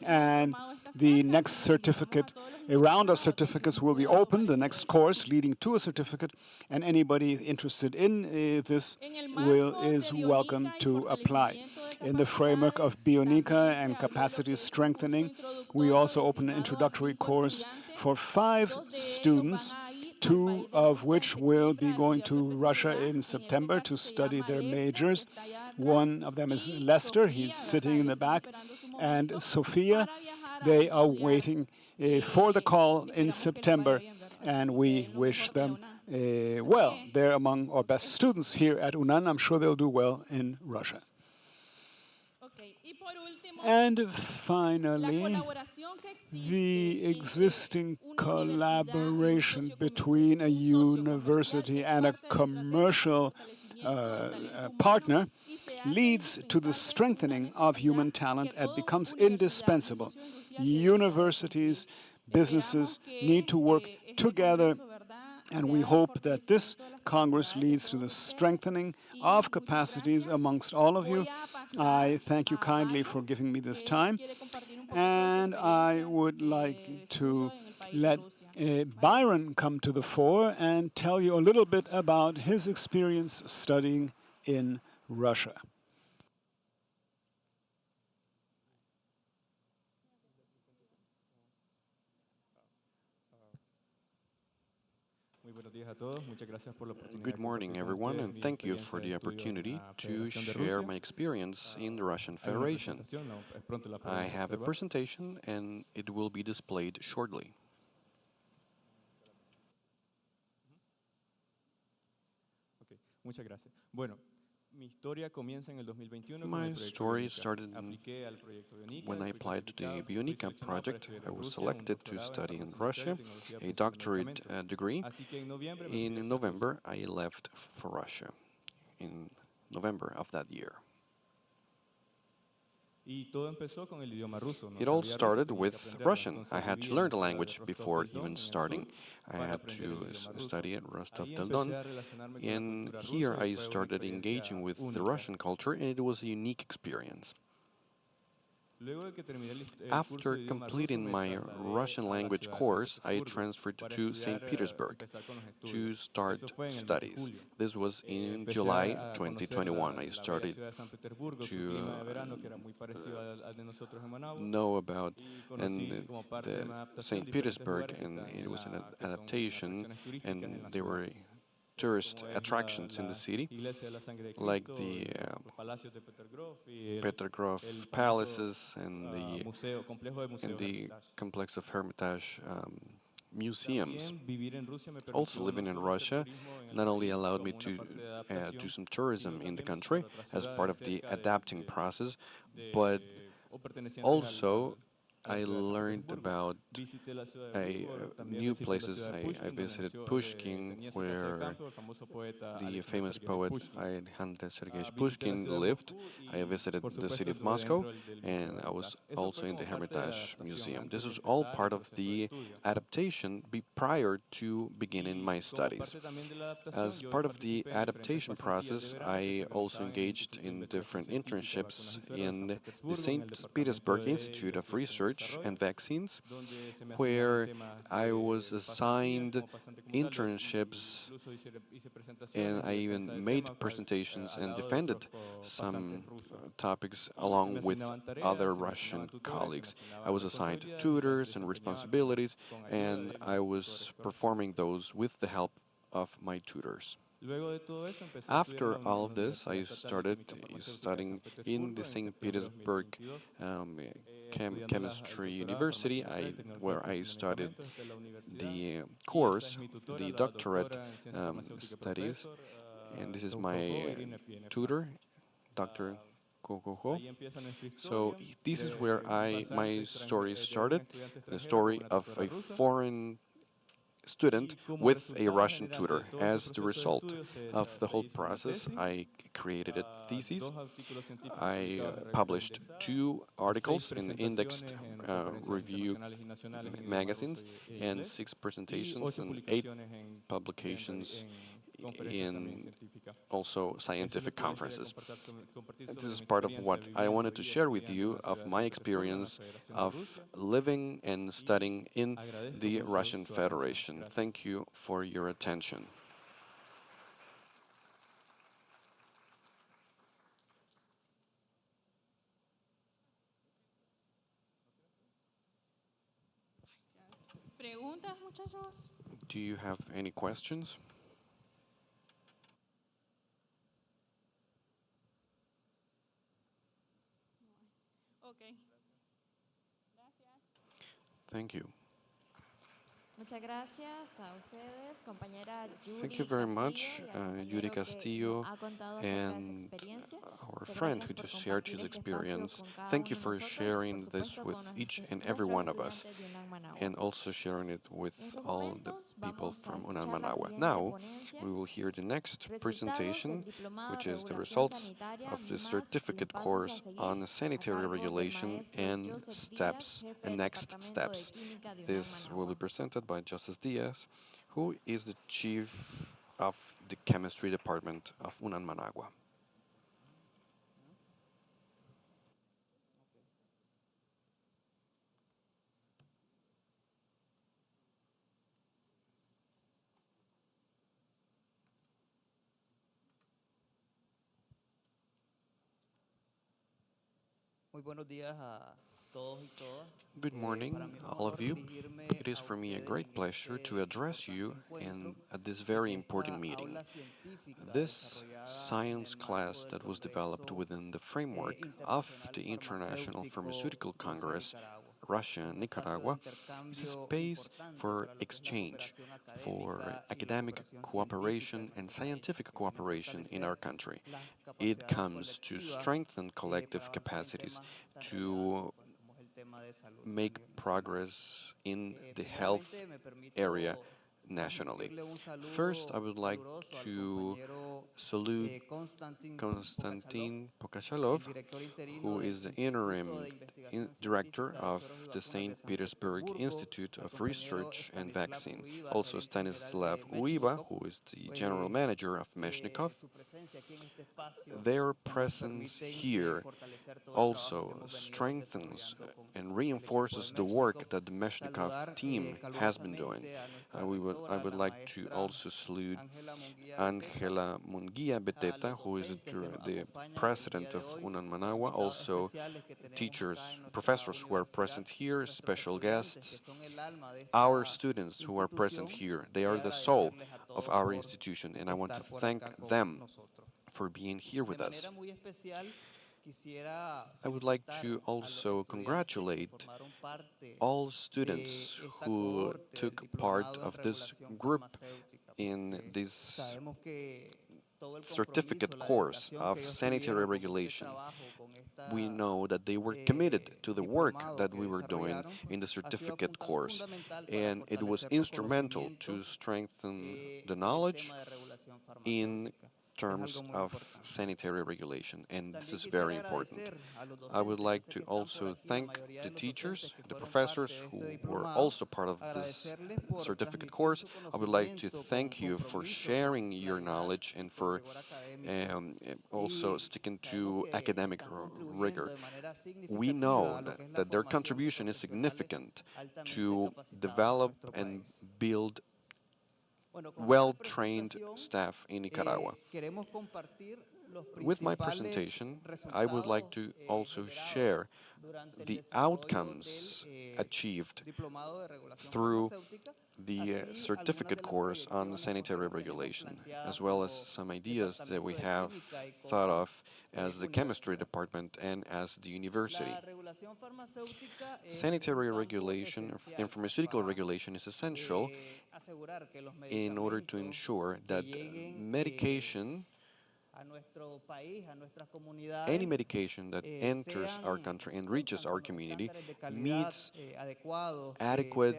and the next certificate, a round of certificates will be opened, the next course leading to a certificate, and anybody interested in this is welcome to apply. In the framework of Bionica and capacity strengthening, we also open an introductory course for 5 students, 2 of which will be going to Russia in September to study their majors. One of them is Lester, he's sitting in the back, and Sophia. They are waiting for the call in September, and we wish them well. They're among our best students here at UNAN. I'm sure they'll do well in Russia. And finally, the existing collaboration between a university and a commercial partner leads to the strengthening of human talent and becomes indispensable. Universities, businesses need to work together, and we hope that this Congress leads to the strengthening of capacities amongst all of you. I thank you kindly for giving me this time, and I would like to let Byron come to the fore and tell you a little bit about his experience studying in Russia. Good morning, everyone, and thank you for the opportunity to share my experience in the Russian Federation. I have a presentation, and it will be displayed shortly. My story started when I applied to the Bionica project. I was selected to study in Russia, a doctorate degree. In November, I left for Russia, in November of that year. It all started with Russian. I had to learn the language before even starting. I had to study at Rostov-Del-Don, and here I started engaging with the Russian culture, and it was a unique experience. After completing my Russian language course, I transferred to St. Petersburg to start studies. This was in July 2021. I started to know about the St. Petersburg, and it was an adaptation, and there were tourist attractions in the city, like the Petrograd palaces and the complex of Hermitage museums. Also, living in Russia not only allowed me to do some tourism in the country as part of the adapting process, but also I learned about new places. I visited Pushkin, where the famous poet Alexander Sergeyevich Pushkin lived. I visited the city of Moscow, and I was also in the Hermitage Museum. This was all part of the adaptation prior to beginning my studies. As part of the adaptation process, I also engaged in different internships in the St. Petersburg Institute of Research and Vaccines, where I was assigned internships, and I even made presentations and defended some topics along with other Russian colleagues. I was assigned tutors and responsibilities, and I was performing those with the help of my tutors. After all of this, I started studying in the St. Petersburg Chemistry University, where I studied the course, the doctorate studies, and this is my tutor, Dr. Kokoho. So this is where my story started, the story of a foreign student with a Russian tutor. As the result of the whole process, I created a thesis. I published 2 articles in indexed review magazines, and 6 presentations and 8 publications in also scientific conferences. This is part of what I wanted to share with you of my experience of living and studying in the Russian Federation. Thank you for your attention. Do you have any questions? Thank you. Muchas gracias a ustedes, compañera Yuri Thank you very much, Yuri Castillo, Castillo, and our friend who just shared his experience. Thank you for sharing this with each and every one of us, and also sharing it with all the people from UNAM Managua. Now, we will hear the next presentation, which is the results of the certificate course on sanitary regulation and steps and next steps. This will be presented by Justice Diaz, who is the chief of the chemistry department of UNAM Managua. Muy buenos días a Good morning, all of you. It is for me a great pleasure to address you at this very important meeting. This science class that was developed within the framework of the International Pharmaceutical Congress, Russia-Nicaragua, is a space for exchange, for academic cooperation and scientific cooperation in our country. It comes to strengthen collective capacities to make progress in the health area nationally. First, I would like to salute Konstantin Pokashalov, who is the interim director of the St. Petersburg Institute of Research and Vaccine. Also, Stanislav Uiba, who is the general manager of Meshnikov. Their presence here also strengthens and reinforces the work that the Meshnikov team has been doing. I would like to also salute Angela Munguia Beteta, who is the president of UNAM Managua, also teachers, professors who are present here, special guests, our students who are present here. They are the soul of our institution, and I want to thank them for being here with us. I would like to also congratulate all students who took part of this group in this certificate course of sanitary regulation. We know that they were committed to the work that we were doing in the certificate course, and it was instrumental to strengthen the knowledge in terms of sanitary regulation, and this is very important. I would like to also thank the teachers, the professors who were also part of this certificate course. I would like to thank you for sharing your knowledge and for also sticking to academic rigor. We know that their contribution is significant to develop and build well-trained staff in Nicaragua. With my presentation, I would like to also share the outcomes achieved through the certificate course on sanitary regulation, as well as some ideas that we have thought of as the chemistry department and as the university. Sanitary regulation and pharmaceutical regulation is essential in order to ensure that medication, any medication that enters our country and reaches our community, meets adequate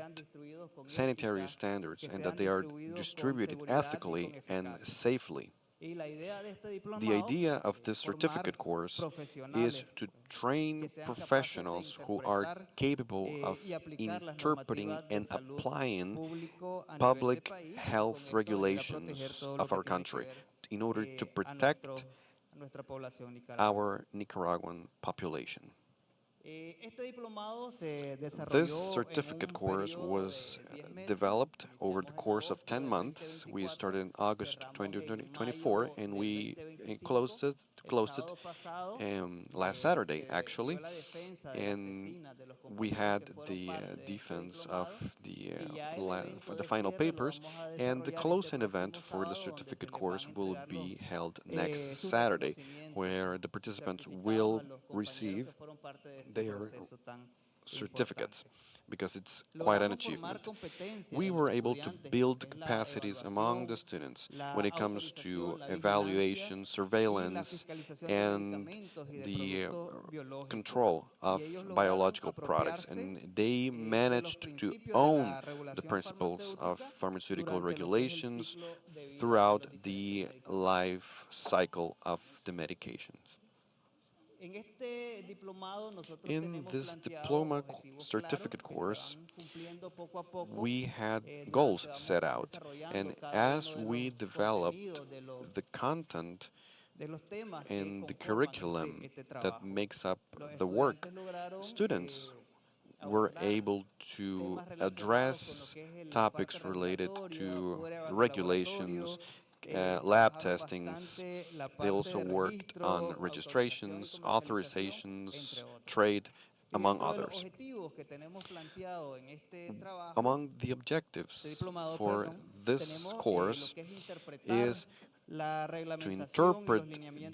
sanitary standards and that they are distributed ethically and safely. The idea of this certificate course is to train professionals who are capable of interpreting and applying public health regulations of our country in order to protect our Nicaraguan population. This certificate course was developed over the course of 10 months. We started in August 2024 and we closed it last Saturday, actually. And we had the defense of the final papers, and the closing event for the certificate course will be held next Saturday, where the participants will receive their certificates, because it's quite an achievement. We were able to build capacities among the students when it comes to evaluation, surveillance, and the control of biological products, and they managed to own the principles of pharmaceutical regulations throughout the life cycle of the medications. In this diploma certificate course, we had goals set out, and as we developed the content and the curriculum that makes up the work, students were able to address topics related to regulations, lab testings. They also worked on registrations, authorizations, trade, among others. Among the objectives for this course is to interpret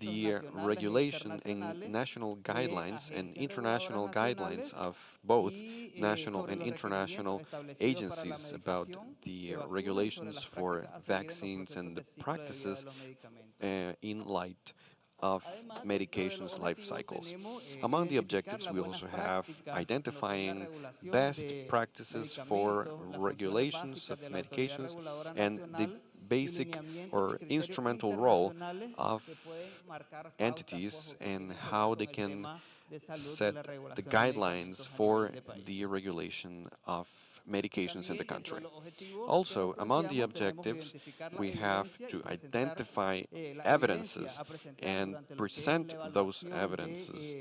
the regulation and national guidelines and international guidelines of both national and international agencies about the regulations for vaccines and the practices in light of medications life cycles. Among the objectives, we also have identifying best practices for regulations of medications and the basic or instrumental role of entities and how they can set the guidelines for the regulation of medications in the country. Also, among the objectives, we have to identify evidences and present those evidences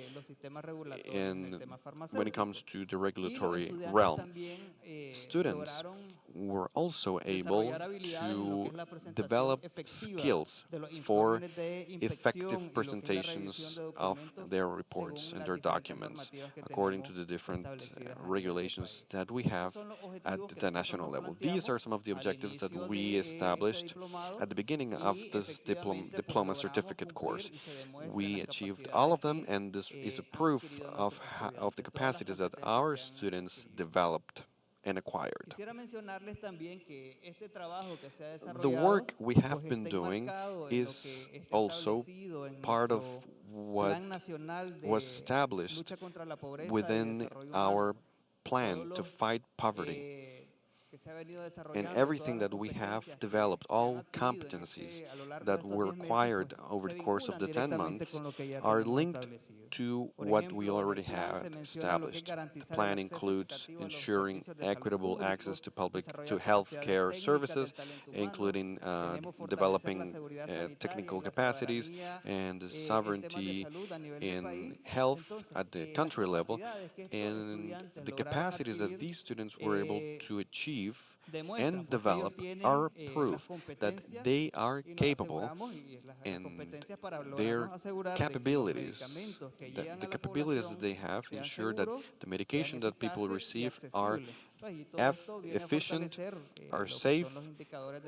when it comes to the regulatory realm. Students were also able to develop skills for effective presentations of their reports and their documents according to the different regulations that we have at the national level. These are some of the objectives that we established at the beginning of this diploma certificate course. We achieved all of them, and this is a proof of the capacities that our students developed and acquired. The work we have been doing is also part of what was established within our plan to fight poverty. And everything that we have developed, all competencies that were acquired over the course of the 10 months, are linked to what we already have established. The plan includes ensuring equitable access to healthcare services, including developing technical capacities and sovereignty in health at the country level, and the capacities that these students were able to achieve and develop are proof that they are capable, and their capabilities, the capabilities that they have ensure that the medication that people receive are efficient, are safe,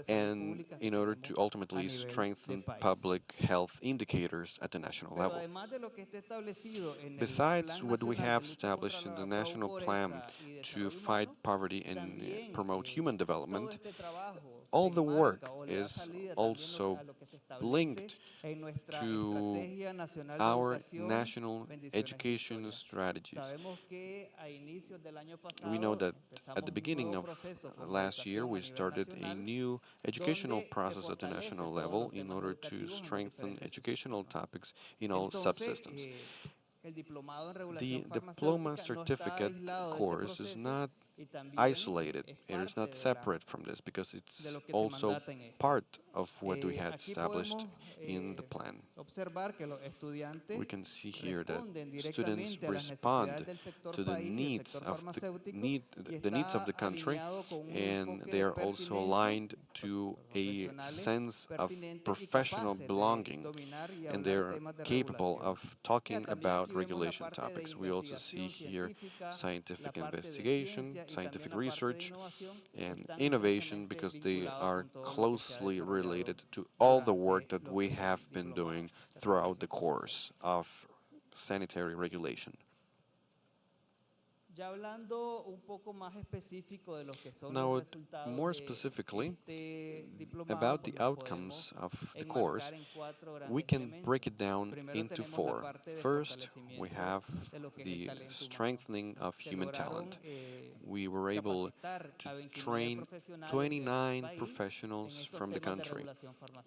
and in order to ultimately strengthen public health indicators at the national level. Besides what we have established in the national plan to fight poverty and promote human development, all the work is also linked to our national education strategies. We know that at the beginning of last year, we started a new educational process at the national level in order to strengthen educational topics in all subsystems. The diploma certificate course is not isolated, it is not separate from this because it's also part of what we had established in the plan. We can see here that students respond to the needs of the country, and they are also aligned to a sense of professional belonging, and they're capable of talking about regulation topics. We also see here scientific investigation, scientific research, and innovation because they are closely related to all the work that we have been doing throughout the course of sanitary regulation. Now, more specifically, about the outcomes of the course, we can break it down into four. First, we have the strengthening of human talent. We were able to train 29 professionals from the country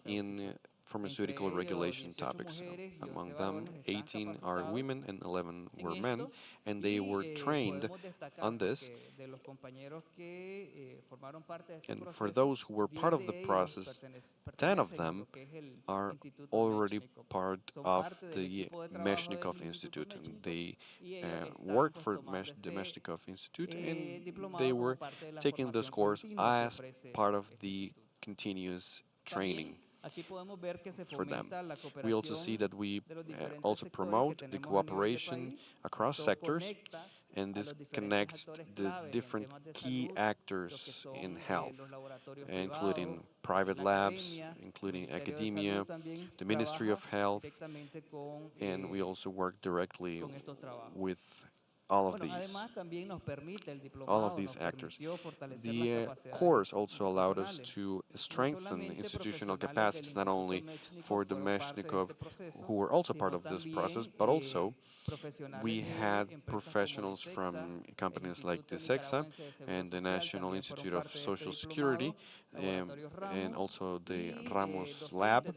in pharmaceutical regulation topics. Among them, 18 are women and 11 were men, and they were trained on this. And for those who were part of the process, 10 of them are already part of the Meshnikov Institute, and they work for the Meshnikov Institute, and they were taking this course as part of the continuous training for them. We also see that we also promote the cooperation across sectors, and this connects the different key actors in health, including private labs, including academia, the Ministry of Health, and we also work directly with all of these actors. The course also allowed us to strengthen institutional capacities, not only for the Meshnikov, who were also part of this process, but also we had professionals from companies like the SEXA and the National Institute of Social Security, and also the Ramos Lab,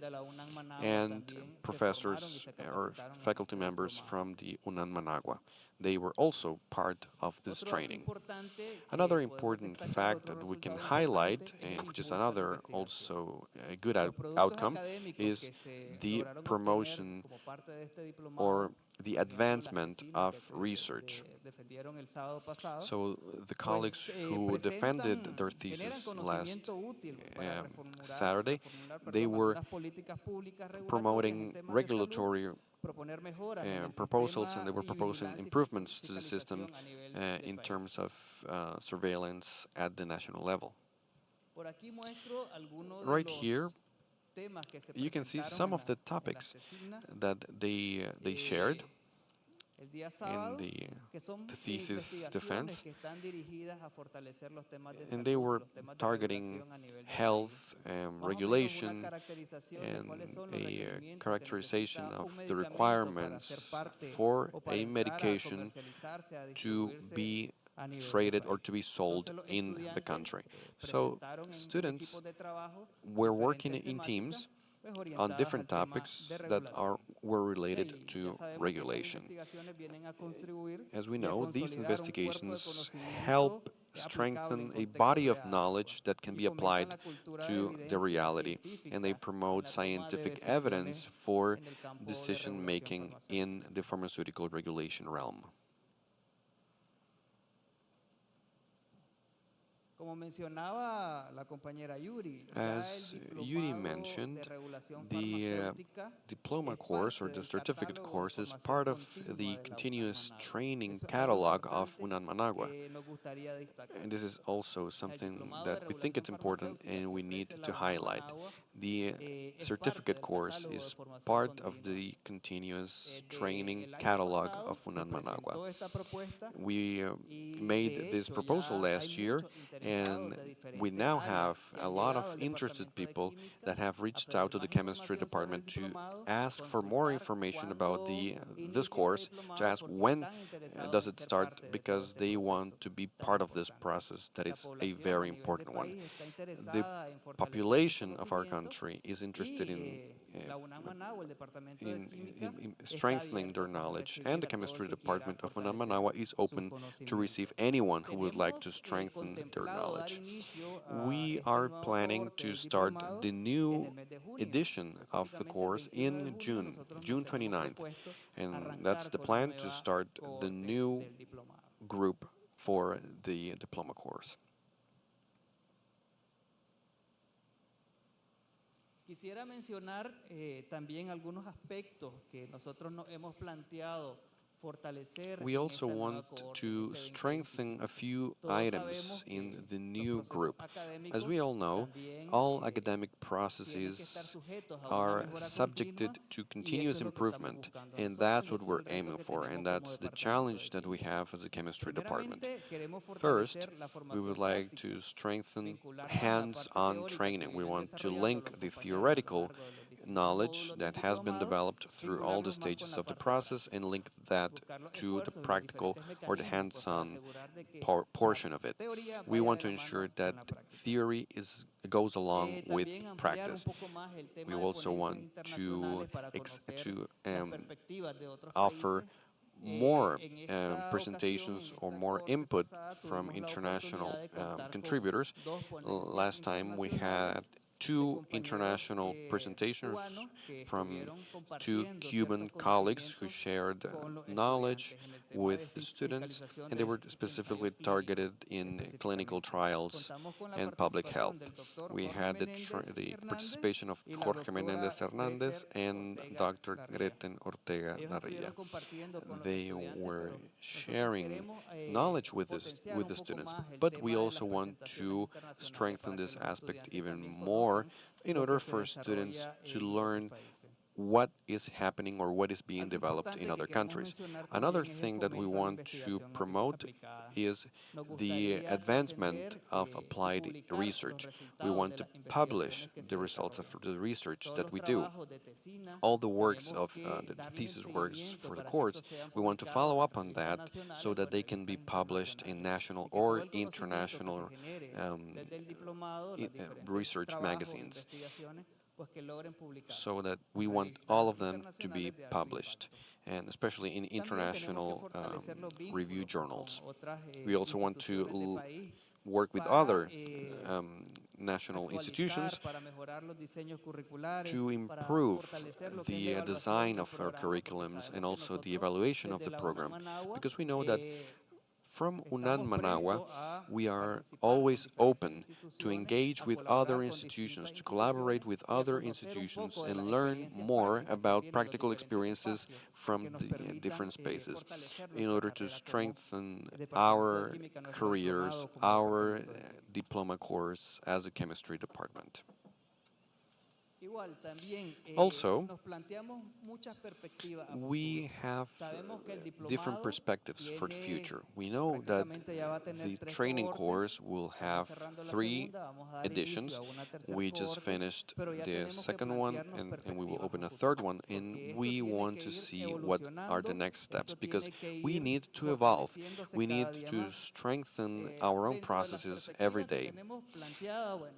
and professors or faculty members from the UNAM Managua. They were also part of this training. Another important fact that we can highlight, and which is another also a good outcome, is the promotion or the advancement of research. So the colleagues who defended their thesis last Saturday, they were promoting regulatory proposals, and they were proposing improvements to the system in terms of surveillance at the national level. Right here, you can see some of the topics that they shared in the thesis defense, and they were targeting health, regulation, and a characterization of the requirements for a medication to be traded or to be sold in the country. So students were working in teams on different topics that were related to regulation. As we know, these investigations help strengthen a body of knowledge that can be applied to the reality, and they promote scientific evidence for decision making in the pharmaceutical regulation realm. As Yuri mentioned, the diploma course or the certificate course is part of the continuous training catalog of UNAM Managua. And this is also something that we think it's important and we need to highlight. The certificate course is part of the continuous training catalog of UNAM Managua. We made this proposal last year, and we now have a lot of interested people that have reached out to the chemistry department to ask for more information about this course, to ask when does it start, because they want to be part of this process that is a very important one. The population of our country is interested in strengthening their knowledge, and the chemistry department of UNAM Managua is open to receive anyone who would like to strengthen their knowledge. We are planning to start the new edition of the course in June 29th, and that's the plan, to start the new group for the diploma course. Quisiera mencionar también algunos aspectos que nosotros nos hemos planteado. We also want to strengthen a few items in the new group. As we all know, all academic processes are subjected to continuous improvement, and that's what we're aiming for, and that's the challenge that we have as a chemistry department. First, we would like to strengthen hands-on training. We want to link the theoretical knowledge that has been developed through all the stages of the process and link that to the practical or the hands-on portion of it. We want to ensure that theory goes along with practice. We also want to offer more presentations or more input from international contributors. Last time we had two international presentations from two Cuban colleagues who shared knowledge with the students, and they were specifically targeted in clinical trials and public health. We had the participation of Jorge Menendez Hernandez and Dr. Greten Ortega Narilla. They were sharing knowledge with the students, but we also want to strengthen this aspect even more in order for students to learn what is happening or what is being developed in other countries. Another thing that we want to promote is the advancement of applied research. We want to publish the results of the research that we do. All the works of the thesis works for the course, we want to follow up on that so that they can be published in national or international research magazines, so that we want all of them to be published, and especially in international review journals. We also want to work with other national institutions to improve the design of our curriculums and also the evaluation of the program, because we know that from UNAM Managua, we are always open to engage with other institutions, to collaborate with other institutions, and learn more about practical experiences from the different spaces in order to strengthen our careers, our diploma course as a chemistry department. Also, we have different perspectives for the future. We know that the training course will have 3 editions. We just finished the second one, and we will open a third one, and we want to see what are the next steps, because we need to evolve. We need to strengthen our own processes every day.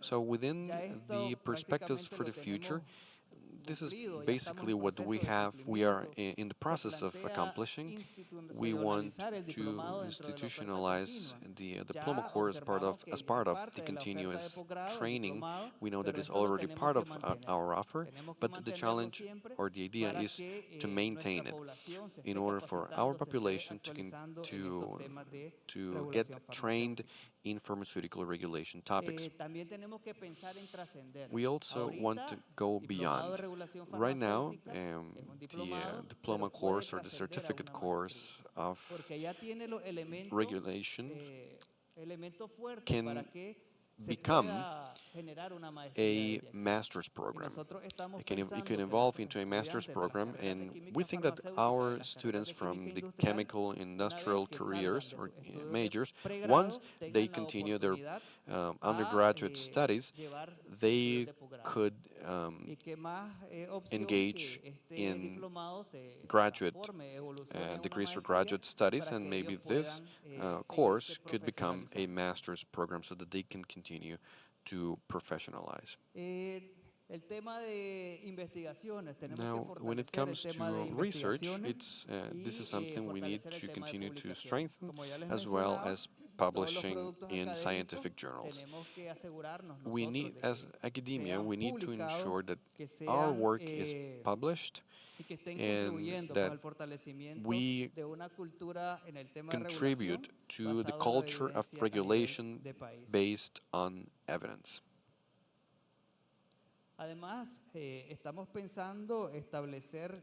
So within the perspectives for the future, this is basically what we are in the process of accomplishing. We want to institutionalize the diploma course as part of the continuous training. We know that it's already part of our offer, but the challenge or the idea is to maintain it in order for our population to get trained in pharmaceutical regulation topics. We also want to go beyond. Right now, the diploma course or the certificate course of regulation can become a master's program. It can evolve into a master's program, and we think that our students from the chemical industrial careers or majors, once they continue their undergraduate studies, they could engage in graduate degrees or graduate studies, and maybe this course could become a master's program so that they can continue to professionalize. Now, when it comes to research, this is something we need to continue to strengthen, as well as publishing in scientific journals. We need, as academia, we need to ensure that our work is published and that we contribute to the culture of regulation based on evidence.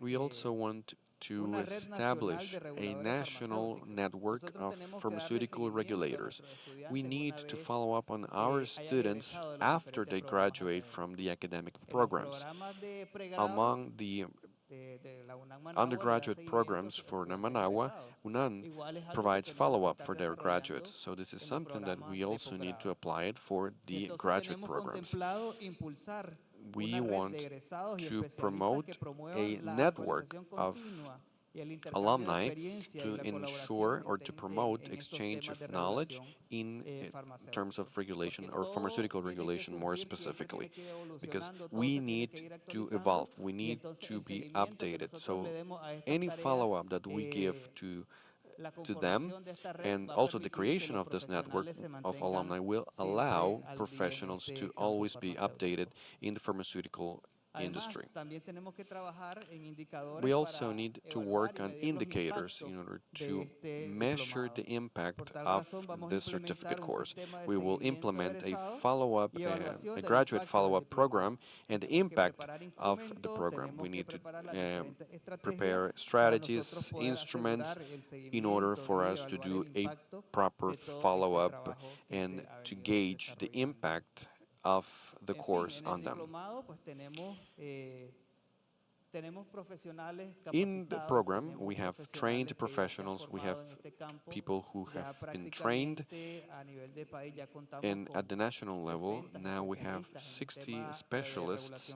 We also want to establish a national network of pharmaceutical regulators. We need to follow up on our students after they graduate from the academic programs. Among the undergraduate programs for Managua, UNAM provides follow-up for their graduates. So this is something that we also need to apply it for the graduate programs. We want to promote a network of alumni to ensure or to promote exchange of knowledge in terms of regulation or pharmaceutical regulation more specifically, because we need to evolve, we need to be updated. So any follow-up that we give to to them, and also the creation of this network of alumni will allow professionals to always be updated in the pharmaceutical industry. We also need to work on indicators in order to measure the impact of this certificate course. We will implement a follow-up, a graduate follow-up program, and the impact of the program. We need to prepare strategies, instruments, in order for us to do a proper follow-up and to gauge the impact of the course on them. In the program, we have trained professionals, we have people who have been trained, and at the national level, now we have 60 specialists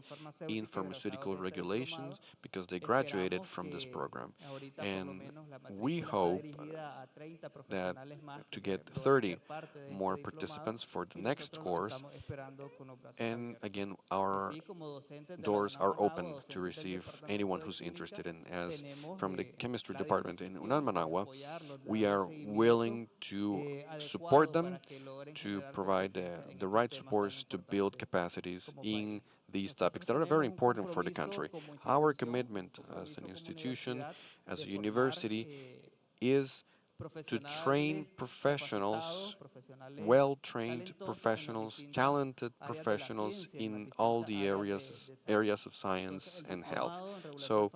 in pharmaceutical regulations because they graduated from this program. And we hope that to get 30 more participants for the next course, and again, our doors are open to receive anyone who's interested in. As from the chemistry department in UNAM Managua, we are willing to support them, to provide the right supports to build capacities in these topics that are very important for the country. Our commitment as an institution, as a university, is to train professionals, well-trained professionals, talented professionals in all the areas of science and health. So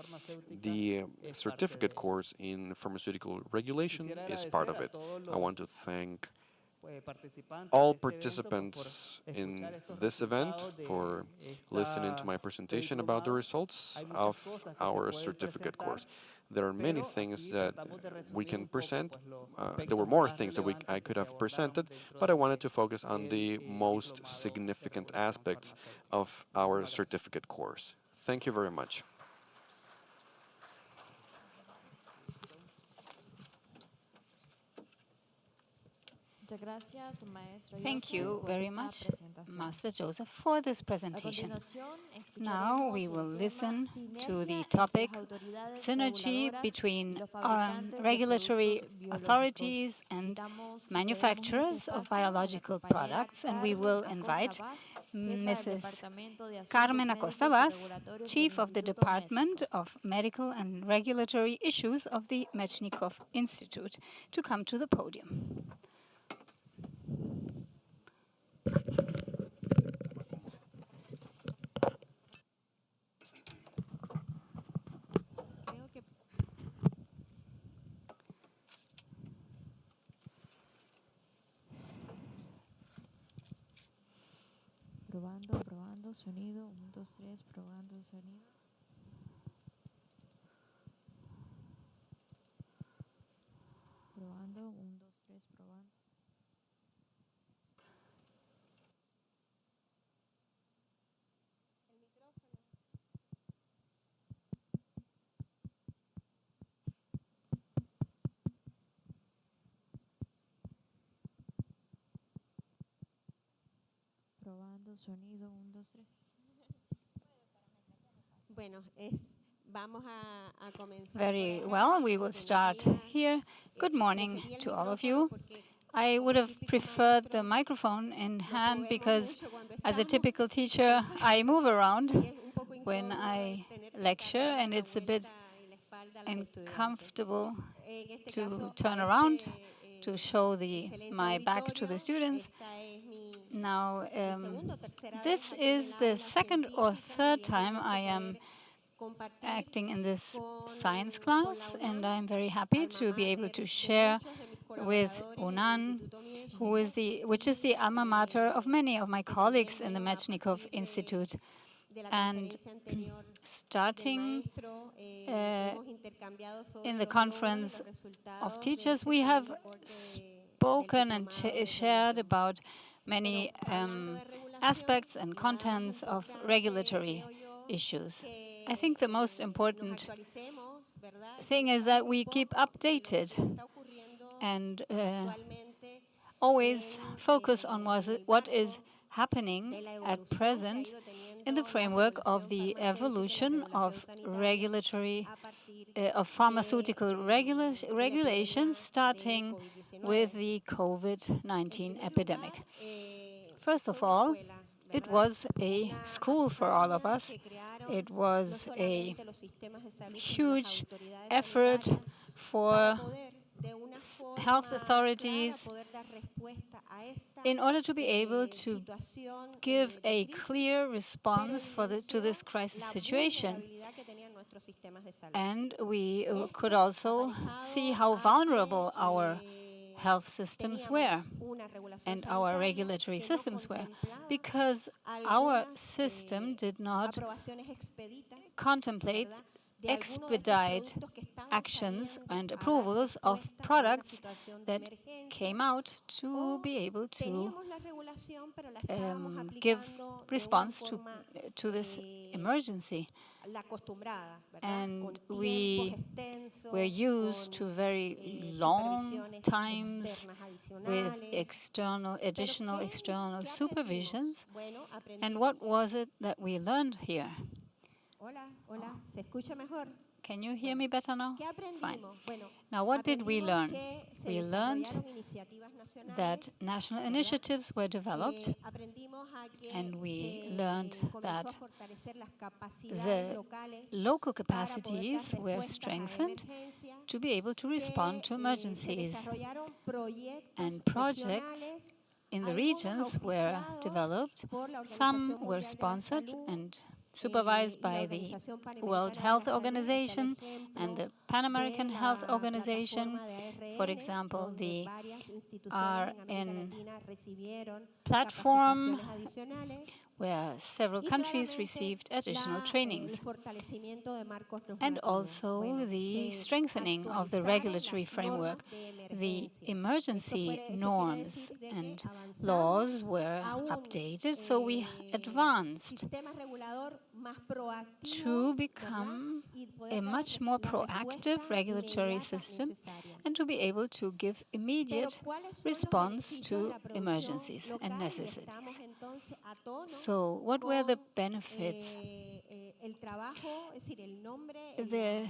the certificate course in pharmaceutical regulation is part of it. I want to thank all participants in this event for listening to my presentation about the results of our certificate course. There are many things that we can present. There were more things that I could have presented, but I wanted to focus on the most significant aspects of our certificate course. Thank you very much. Thank you very much, Master Joseph, for this presentation. Now we will listen to the topic synergy between regulatory authorities and manufacturers of biological products, and we will invite Mrs. Carmen Acosta Vaz, Chief of the Department of Medical and Regulatory Issues of the Mechnikov Institute, to come to the podium. Probando, sonido, 1, 2, 3, probando sonido. Probando, 1, 2, 3, probando. Probando, sonido, 1, 2, 3. Bueno, vamos a comenzar. Very well, we will start here. Good morning to all of you. I would have preferred the microphone in hand because, as a typical teacher, I move around when I lecture, and it's a bit uncomfortable to turn around to show my back to the students. Now, this is the second or third time I am acting in this science class, and I'm very happy to be able to share with UNAM, which is the alma mater of many of my colleagues in the Mechnikov Institute. And starting in the conference of teachers, we have spoken and shared about many aspects and contents of regulatory issues. I think the most important thing is that we keep updated and always focus on what is happening at present in the framework of the evolution of regulatory of pharmaceutical regulations, starting with the COVID-19 epidemic. First of all, it was a school for all of us. It was a huge effort for health authorities in order to be able to give a clear response to this crisis situation. And we could also see how vulnerable our health systems were and our regulatory systems were, because our system did not contemplate expedite actions and approvals of products that came out to be able to give response to this emergency. And we were used to very long times with additional external supervisions. And what was it that we learned here? Can you hear me better now? Fine. Now, what did we learn? We learned that national initiatives were developed, and we learned that the local capacities were strengthened to be able to respond to emergencies. And projects in the regions were developed. Some were sponsored and supervised by the World Health Organization and the Pan American Health Organization. For example, the RN platform, where several countries received additional trainings, and also the strengthening of the regulatory framework. The emergency norms and laws were updated, so we advanced to become a much more proactive regulatory system and to be able to give immediate response to emergencies and necessities. So what were the benefits? The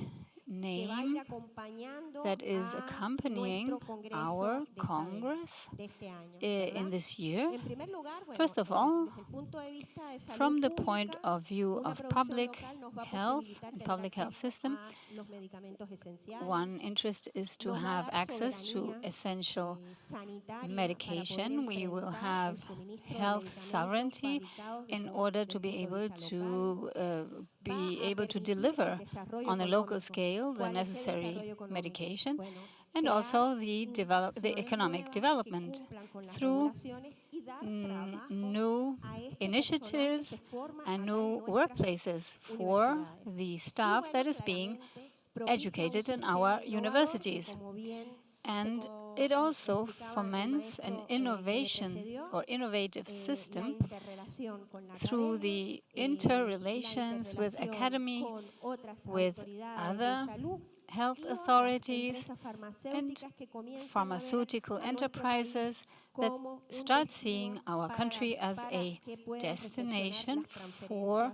name that is accompanying our Congress in this year. First of all, from the point of view of public health and public health system, one interest is to have access to essential medication. We will have health sovereignty in order to be able to deliver on a local scale the necessary medication, and also the economic development through new initiatives and new workplaces for the staff that is being educated in our universities. And it also foments an innovation or innovative system through the interrelations with academy, with other health authorities and pharmaceutical enterprises that start seeing our country as a destination for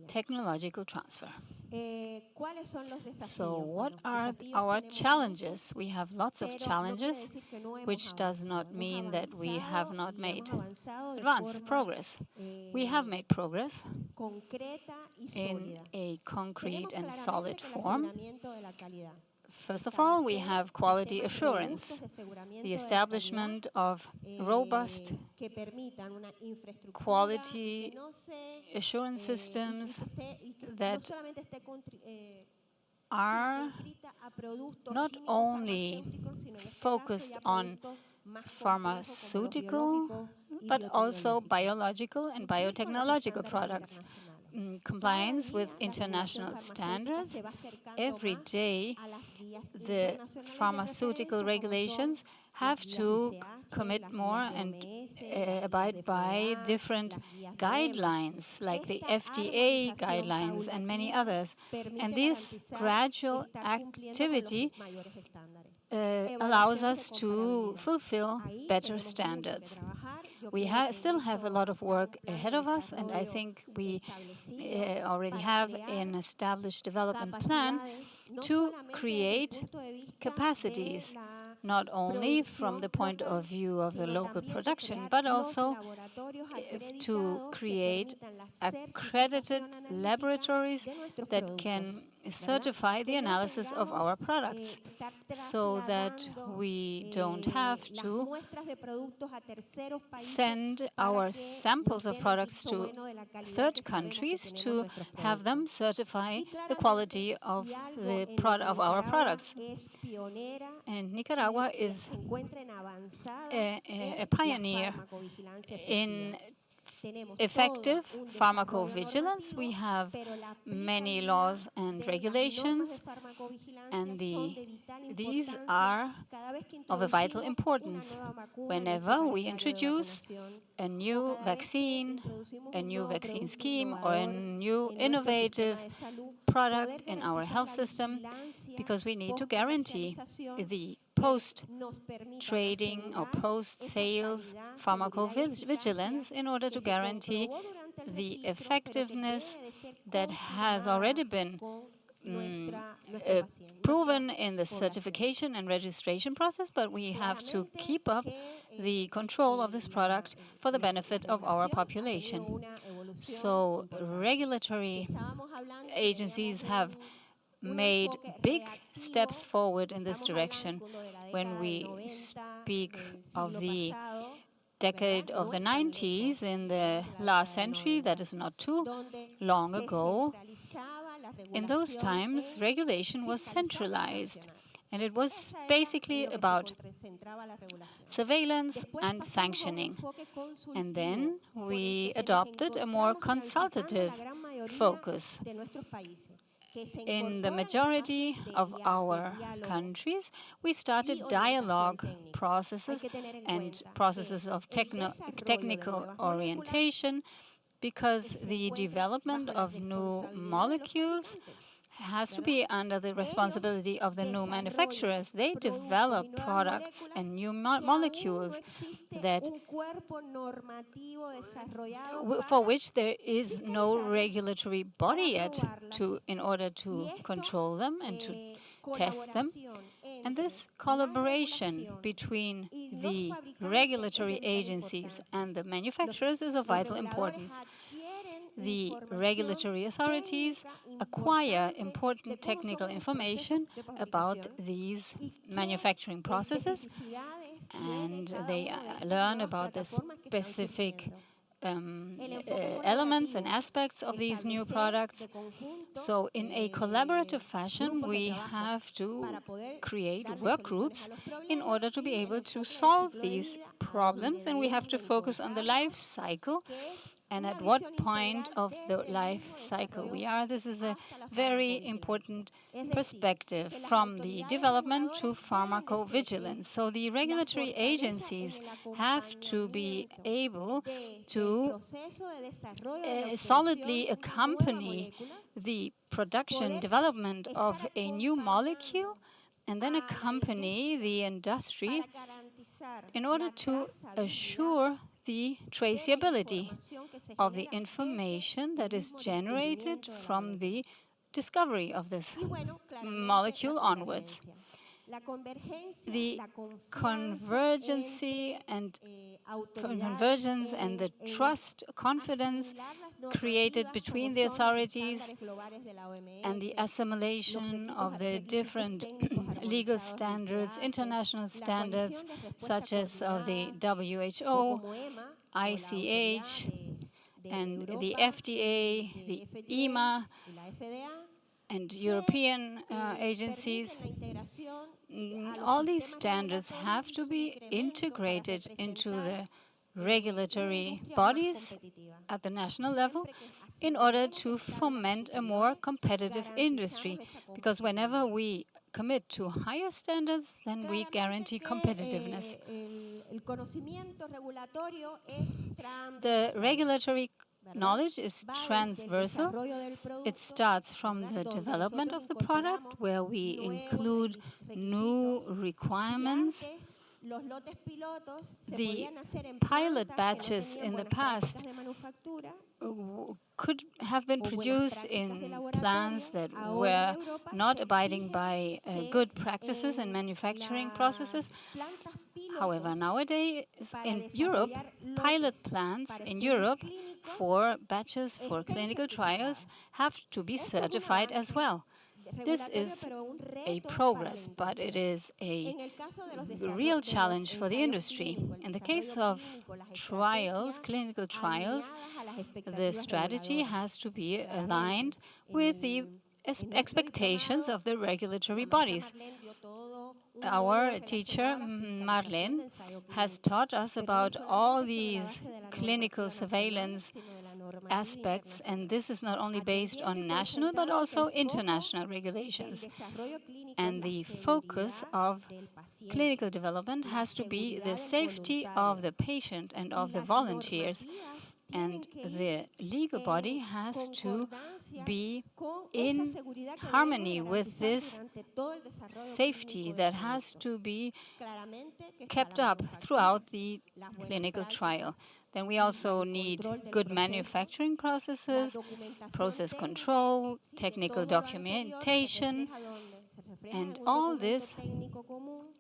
technological transfer. So what are our challenges? We have lots of challenges, which does not mean that we have not made advanced progress. We have made progress in a concrete and solid form. First of all, we have quality assurance, the establishment of robust quality assurance systems that are not only focused on pharmaceutical, but also biological and biotechnological products. Compliance with international standards. Every day, the pharmaceutical regulations have to commit more and abide by different guidelines, like the FDA guidelines and many others. And this gradual activity allows us to fulfill better standards. We still have a lot of work ahead of us, and I think we already have an established development plan to create capacities, not only from the point of view of the local production, but also to create accredited laboratories that can certify the analysis of our products, so that we don't have to send our samples of products to third countries to have them certify the quality of our products. And Nicaragua is a pioneer in effective pharmacovigilance. We have many laws and regulations, and these are of a vital importance. Whenever we introduce a new vaccine scheme, or a new innovative product in our health system, because we need to guarantee the post-trading or post-sales pharmacovigilance in order to guarantee the effectiveness that has already been proven in the certification and registration process, but we have to keep up the control of this product for the benefit of our population. So regulatory agencies have made big steps forward in this direction. When we speak of the decade of the 90s in the last century, that is not too long ago, in those times regulation was centralized, and it was basically about surveillance and sanctioning. And then we adopted a more consultative focus. In the majority of our countries, we started dialogue processes and processes of technical orientation, because the development of new molecules has to be under the responsibility of the new manufacturers. They develop products and new molecules that for which there is no regulatory body yet in order to control them and to test them. And this collaboration between the regulatory agencies and the manufacturers is of vital importance. The regulatory authorities acquire important technical information about these manufacturing processes, and they learn about the specific elements and aspects of these new products. So in a collaborative fashion, we have to create work groups in order to be able to solve these problems, and we have to focus on the life cycle and at what point of the life cycle we are. This is a very important perspective, from the development to pharmacovigilance. So the regulatory agencies have to be able to solidly accompany the production development of a new molecule, and then accompany the industry in order to assure the traceability of the information that is generated from the discovery of this molecule onwards. The convergence and the trust, confidence created between the authorities and the assimilation of the different legal standards, international standards, such as of the WHO, ICH, and the FDA, the EMA, and European agencies. All these standards have to be integrated into the regulatory bodies at the national level in order to foment a more competitive industry, because whenever we commit to higher standards, then we guarantee competitiveness. The regulatory knowledge is transversal. It starts from the development of the product, where we include new requirements The pilot batches in the past could have been produced in plants that were not abiding by good practices and manufacturing processes. However, nowadays in Europe, pilot plants in Europe for batches for clinical trials have to be certified as well. This is a progress, but it is a real challenge for the industry. In the case of trials, clinical trials, the strategy has to be aligned with the expectations of the regulatory bodies. Our teacher, Marlene, has taught us about all these clinical surveillance aspects, and this is not only based on national but also international regulations. And the focus of clinical development has to be the safety of the patient and of the volunteers. And the legal body has to be in harmony with this safety that has to be kept up throughout the clinical trial. Then we also need good manufacturing processes, process control, technical documentation, and all this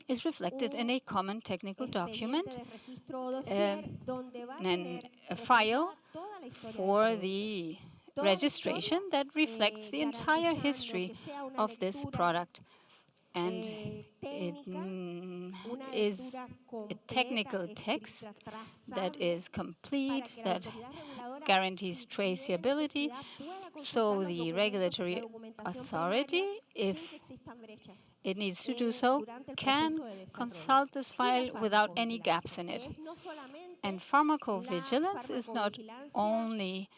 is reflected in a common technical document, and a file for the registration that reflects the entire history of this product. And it is a technical text that is complete, that guarantees traceability, so the regulatory authority, if it needs to do so, can consult this file without any gaps in it. And pharmacovigilance is not only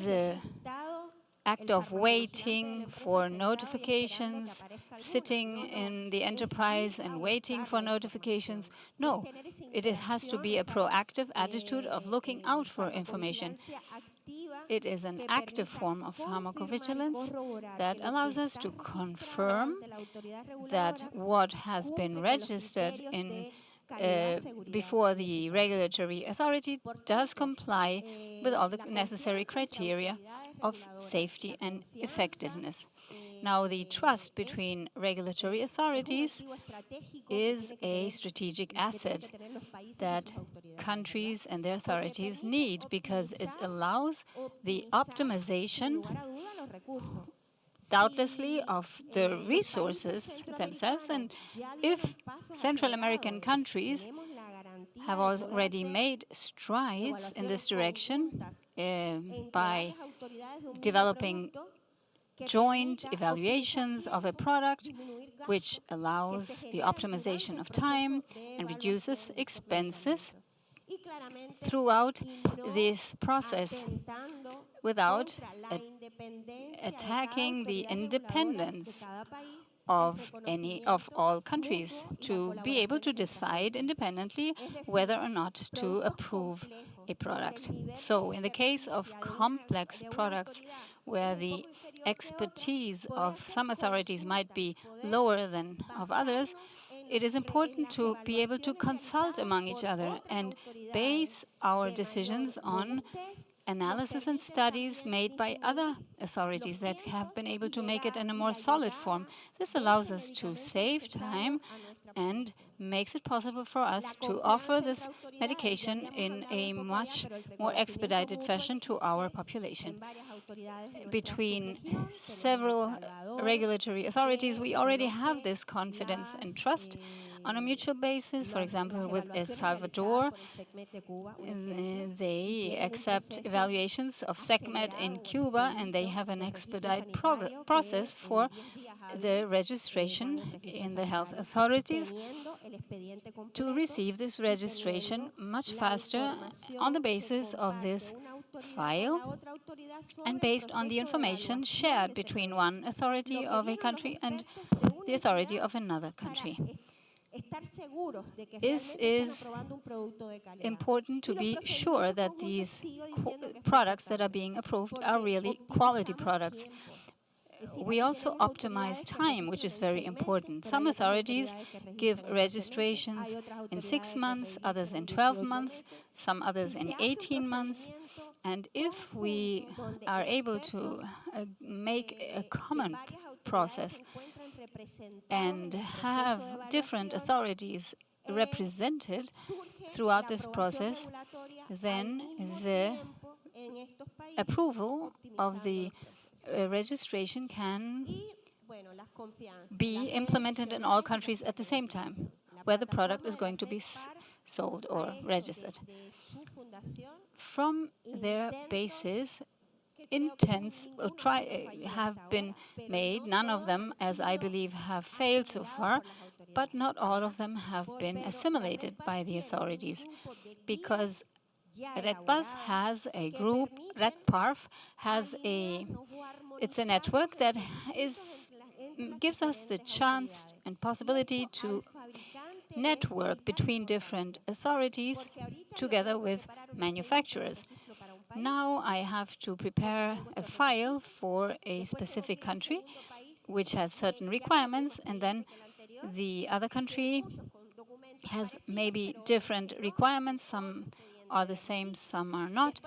the act of waiting for notifications, sitting in the enterprise and waiting for notifications. No, it has to be a proactive attitude of looking out for information. It is an active form of pharmacovigilance that allows us to confirm that what has been registered in before the regulatory authority does comply with all the necessary criteria of safety and effectiveness. Now, the trust between regulatory authorities is a strategic asset that countries and their authorities need, because it allows the optimization, doubtlessly, of the resources themselves. And if Central American countries have already made strides in this direction by developing joint evaluations of a product, which allows the optimization of time and reduces expenses throughout this process, without attacking the independence of all countries to be able to decide independently whether or not to approve a product. So in the case of complex products where the expertise of some authorities might be lower than of others, it is important to be able to consult among each other and base our decisions on analysis and studies made by other authorities that have been able to make it in a more solid form. This allows us to save time and makes it possible for us to offer this medication in a much more expedited fashion to our population. Between several regulatory authorities, we already have this confidence and trust on a mutual basis. For example, with El Salvador, they accept evaluations of SECMED in Cuba, and they have an expedited process for the registration in the health authorities to receive this registration much faster on the basis of this file and based on the information shared between one authority of a country and the authority of another country. This is important to be sure that these products that are being approved are really quality products. we also optimize time, which is very important. Some authorities give registrations in 6 months, others in 12 months, some others in 18 months. And if we are able to make a common process and have different authorities represented throughout this process, then the approval of the registration can be implemented in all countries at the same time, where the product is going to be sold or registered. From their basis, intents have been made. None of them, as I believe, have failed so far, but not all of them have been assimilated by the authorities, because RedPass has a group, RedParf has it's a network that gives us the chance and possibility to network between different authorities together with manufacturers. Now I have to prepare a file for a specific country which has certain requirements, and then the other country has maybe different requirements. Some are the same, some are not.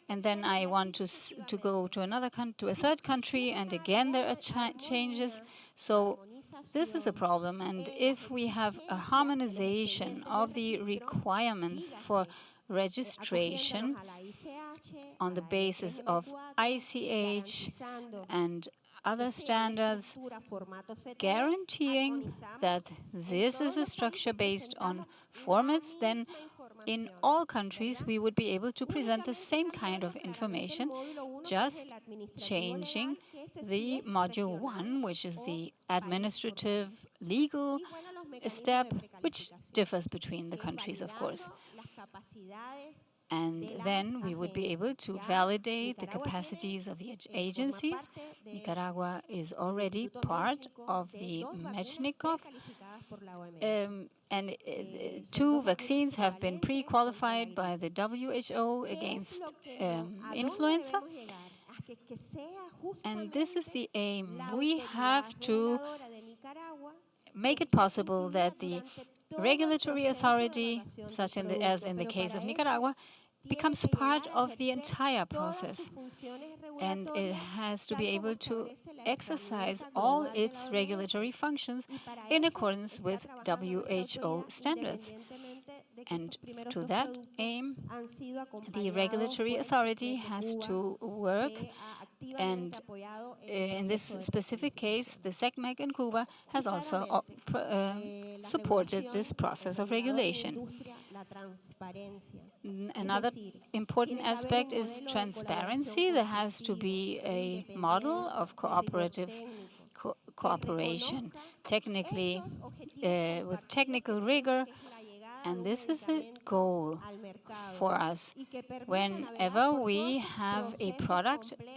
And then I want to go to a third country, and again there are changes. So this is a problem. And if we have a harmonization of the requirements for registration on the basis of ICH and other standards, guaranteeing that this is a structure based on formats, then in all countries we would be able to present the same kind of information, just changing the module 1, which is the administrative legal step, which differs between the countries, of course. And then we would be able to validate the capacities of the agencies. Nicaragua is already part of the Mechnikov, and 2 vaccines have been pre-qualified by the WHO against influenza. And this is the aim. We have to make it possible that the regulatory authority, such as in the case of Nicaragua, becomes part of the entire process, and it has to be able to exercise all its regulatory functions in accordance with WHO standards. And to that aim, the regulatory authority has to work, and in this specific case, the SECMEC in Cuba has also supported this process of regulation. Another important aspect is transparency. There has to be a model of cooperative cooperation, technically with technical rigor, and this is a goal for us. Whenever we have a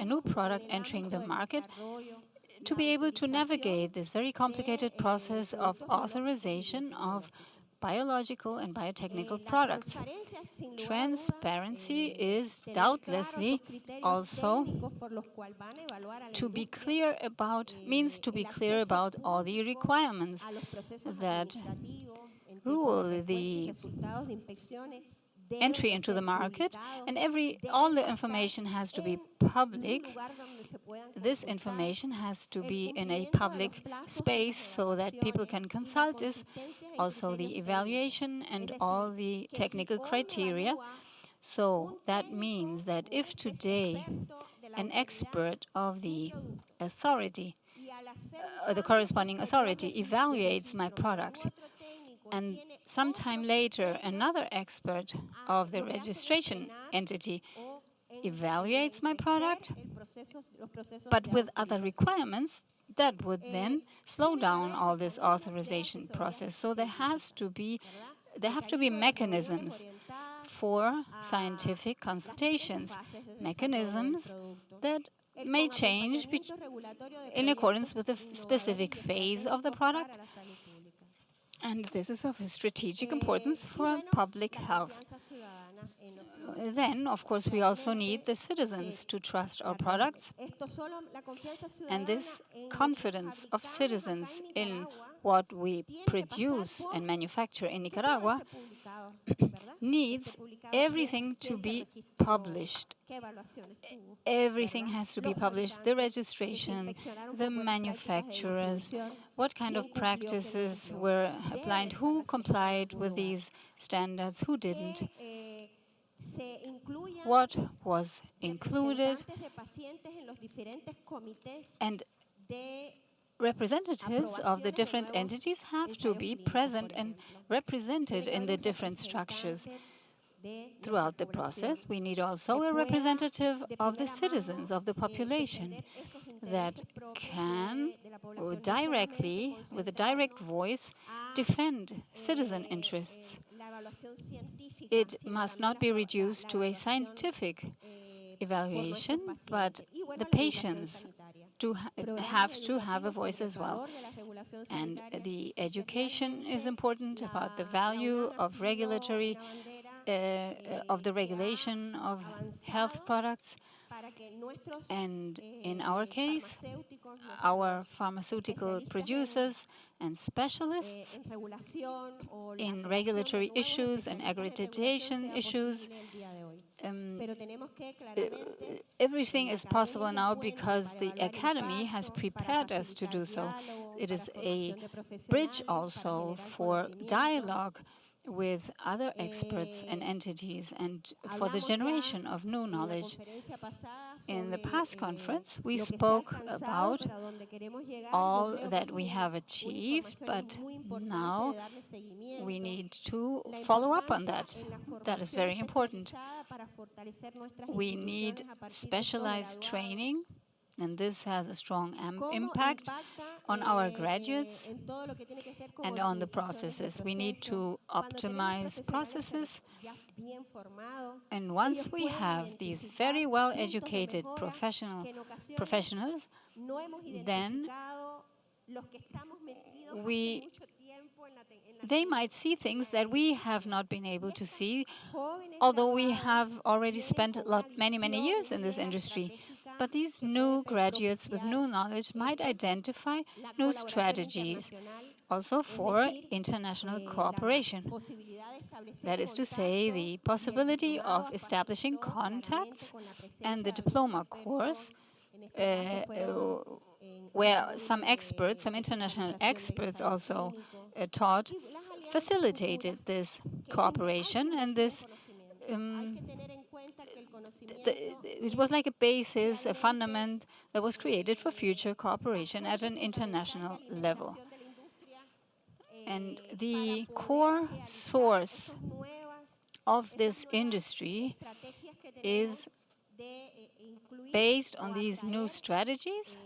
new product entering the market, to be able to navigate this very complicated process of authorization of biological and biotechnical products. Transparency is doubtlessly also means to be clear about all the requirements that rule the entry into the market, and all the information has to be public. This information has to be in a public space so that people can consult this, also the evaluation and all the technical criteria. So that means that if today an expert of the authority, the corresponding authority, evaluates my product, and sometime later another expert of the registration entity evaluates my product, but with other requirements, that would then slow down all this authorization process. So there have to be mechanisms for scientific consultations, mechanisms that may change in accordance with the specific phase of the product And this is of strategic importance for public health. Then, of course, we also need the citizens to trust our products. And this confidence of citizens in what we produce and manufacture in Nicaragua needs everything to be published. Everything has to be published, the registration, the manufacturers, what kind of practices were applied, who complied with these standards, who didn't, what was included, and representatives of the different entities have to be present and represented in the different structures. Throughout the process, we need also a representative of the citizens, of the population, that can directly, with a direct voice, defend citizen interests. It must not be reduced to a scientific evaluation, but the patients have to have a voice as well. And the education is important about the value of regulatory, of the regulation of health products. And in our case, our pharmaceutical producers and specialists in regulatory issues and accreditation issues. Everything is possible now because the academy has prepared us to do so. It is a bridge also for dialogue with other experts and entities and for the generation of new knowledge. In the past conference, we spoke about all that we have achieved, but now we need to follow up on that. That is very important. We need specialized training, and this has a strong impact on our graduates and on the processes. We need to optimize processes. And once we have these very well-educated professionals, then they might see things that we have not been able to see, although we have already spent many years in this industry. But these new graduates with new knowledge might identify new strategies also for international cooperation. That is to say, the possibility of establishing contacts and the diploma course where some experts, some international experts also taught, facilitated this cooperation, and this it was like a basis, a fundament that was created for future cooperation at an international level. And the core source of this industry is based on these new strategies,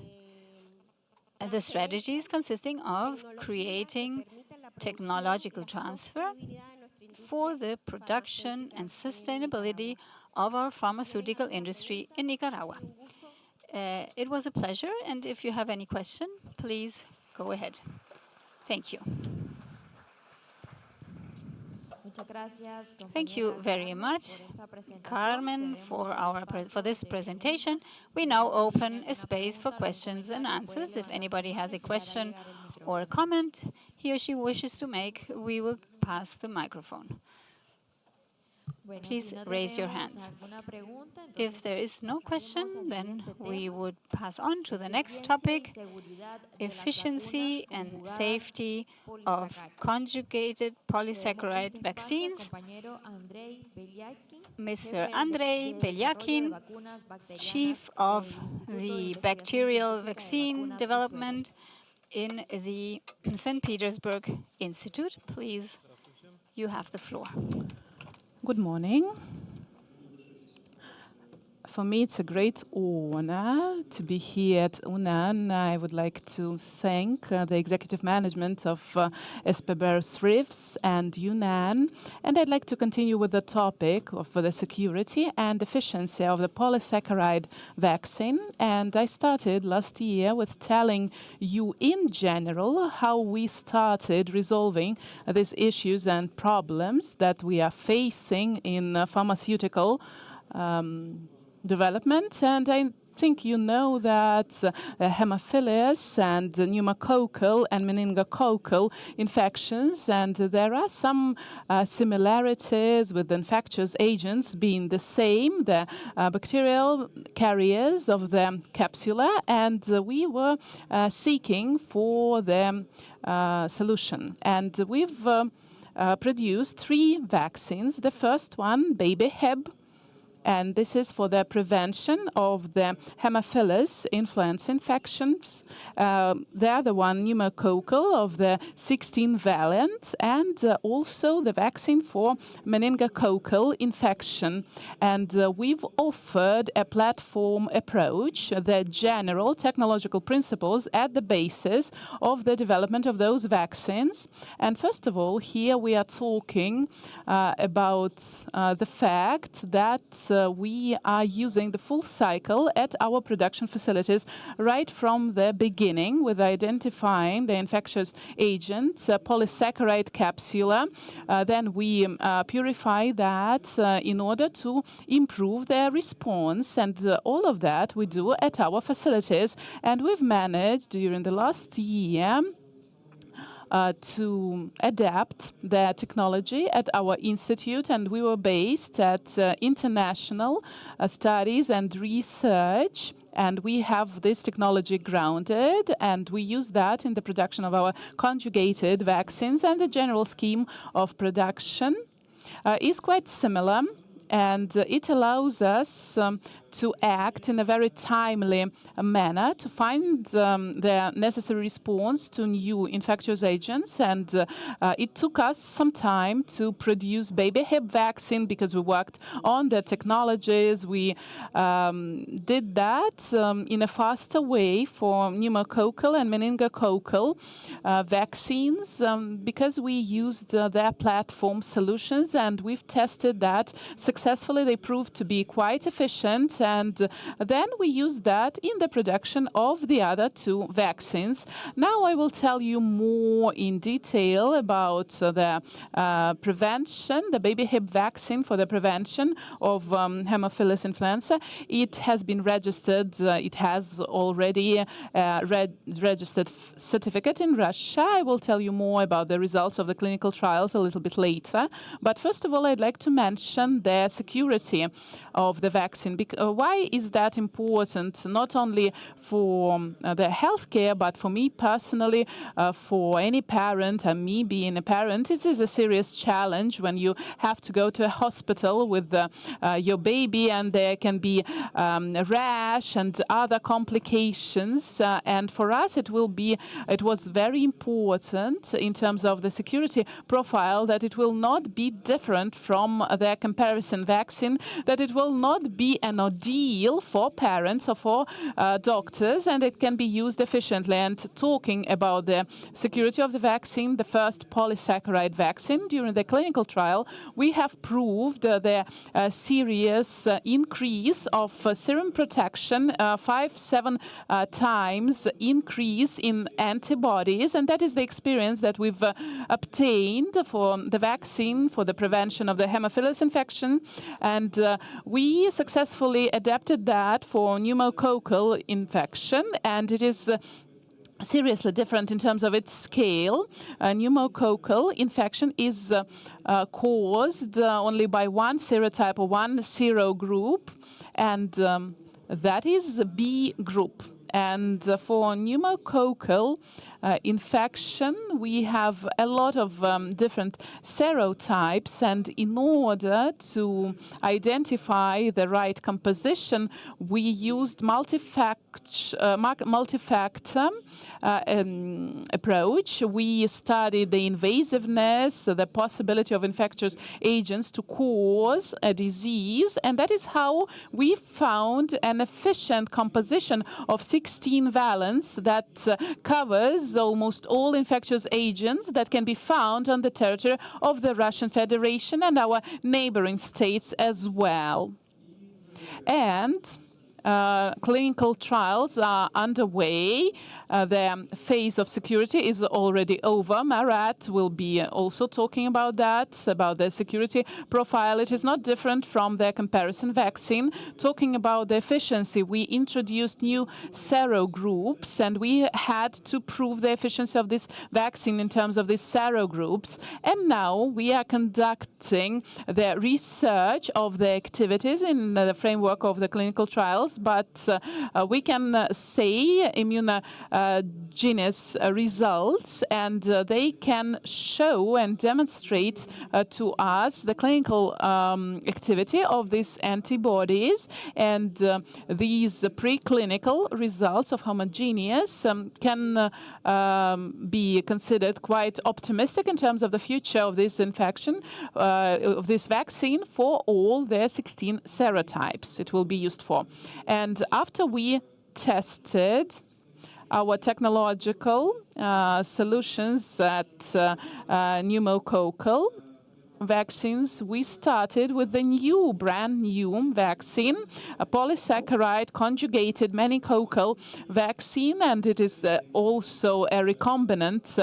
and the strategies consisting of creating technological transfer for the production and sustainability of our pharmaceutical industry in Nicaragua. It was a pleasure, and if you have any question, please go ahead. Thank you. Thank you very much, Carmen, for this presentation. We now open a space for questions and answers. If anybody has a question or a comment he or she wishes to make, we will pass the microphone. Please raise your hands. If there is no question, then we would pass on to the next topic, efficiency and safety of conjugated polysaccharide vaccines. Mr. Andrei Belyakin, Chief of the Bacterial Vaccine Development in the St. Petersburg Institute. Please, you have the floor. Good morning. For me, it's a great honor to be here at UNAN. I would like to thank the executive management of SPBR and UNAN. And I'd like to continue with the topic of the security and efficiency of the polysaccharide vaccine. And I started last year with telling you in general how we started resolving these issues and problems that we are facing in pharmaceutical development. And I think you know that Haemophilus and pneumococcal and meningococcal infections, and there are some similarities with the infectious agents being the same, the bacterial carriers of the capsula, and we were seeking for the solution. And we've produced 3 vaccines. The first one, baby Heb, and this is for the prevention of the Haemophilus influenza infections. The other one, pneumococcal of the 16-valent, and also the vaccine for meningococcal infection. And we've offered a platform approach, the general technological principles at the basis of the development of those vaccines. And first of all, here we are talking about the fact that we are using the full cycle at our production facilities right from the beginning with identifying the infectious agents, polysaccharide capsula. Then we purify that in order to improve their response. And all of that we do at our facilities. And we've managed during the last year to adapt the technology at our institute, and we were based at international studies and research. And we have this technology grounded, and we use that in the production of our conjugated vaccines. And the general scheme of production is quite similar, and it allows us to act in a very timely manner to find the necessary response to new infectious agents. And it took us some time to produce baby Hib vaccine because we worked on the technologies. We did that in a faster way for pneumococcal and meningococcal vaccines because we used their platform solutions, and we've tested that successfully. They proved to be quite efficient. And then we use that in the production of the other 2 vaccines. Now I will tell you more in detail about the prevention, the baby Hib vaccine for the prevention of Haemophilus influenza. It has been registered. It has already registered certificate in Russia. I will tell you more about the results of the clinical trials a little bit later. But first of all, I'd like to mention the security of the vaccine. Why is that important? Not only for the healthcare, but for me personally, for any parent, and me being a parent, it is a serious challenge when you have to go to a hospital with your baby, and there can be a rash and other complications. And for us, it was very important in terms of the security profile that it will not be different from the comparison vaccine, that it will not be an ordeal for parents or for doctors, and it can be used efficiently. And talking about the security of the vaccine, the first polysaccharide vaccine, during the clinical trial, we have proved the serious increase of serum protection, 5-7 times increase in antibodies. And that is the experience that we've obtained for the vaccine for the prevention of the Haemophilus infection. And we successfully adapted that for pneumococcal infection, and it is seriously different in terms of its scale. Pneumococcal infection is caused only by one serotype or one serogroup, and that is B group. And for pneumococcal infection, we have a lot of different serotypes, and in order to identify the right composition, we used multi-factor approach. We studied the invasiveness, the possibility of infectious agents to cause a disease, and that is how we found an efficient composition of 16 valents that covers almost all infectious agents that can be found on the territory of the Russian Federation and our neighboring states as well. And clinical trials are underway. The phase of security is already over. Marat will be also talking about that, about the security profile. It is not different from the comparison vaccine. Talking about the efficiency, we introduced new serogroups, and we had to prove the efficiency of this vaccine in terms of these serogroups. And now we are conducting the research of the activities in the framework of the clinical trials, but we can say immunogenesis results, and they can show and demonstrate to us the clinical activity of these antibodies, and these preclinical results of homogeneous can be considered quite optimistic in terms of the future of this infection, of this vaccine for all the 16 serotypes it will be used for. And after we tested our technological solutions at pneumococcal vaccines, we started with the brand new vaccine, a polysaccharide conjugated meningococcal vaccine, and it is also a recombinant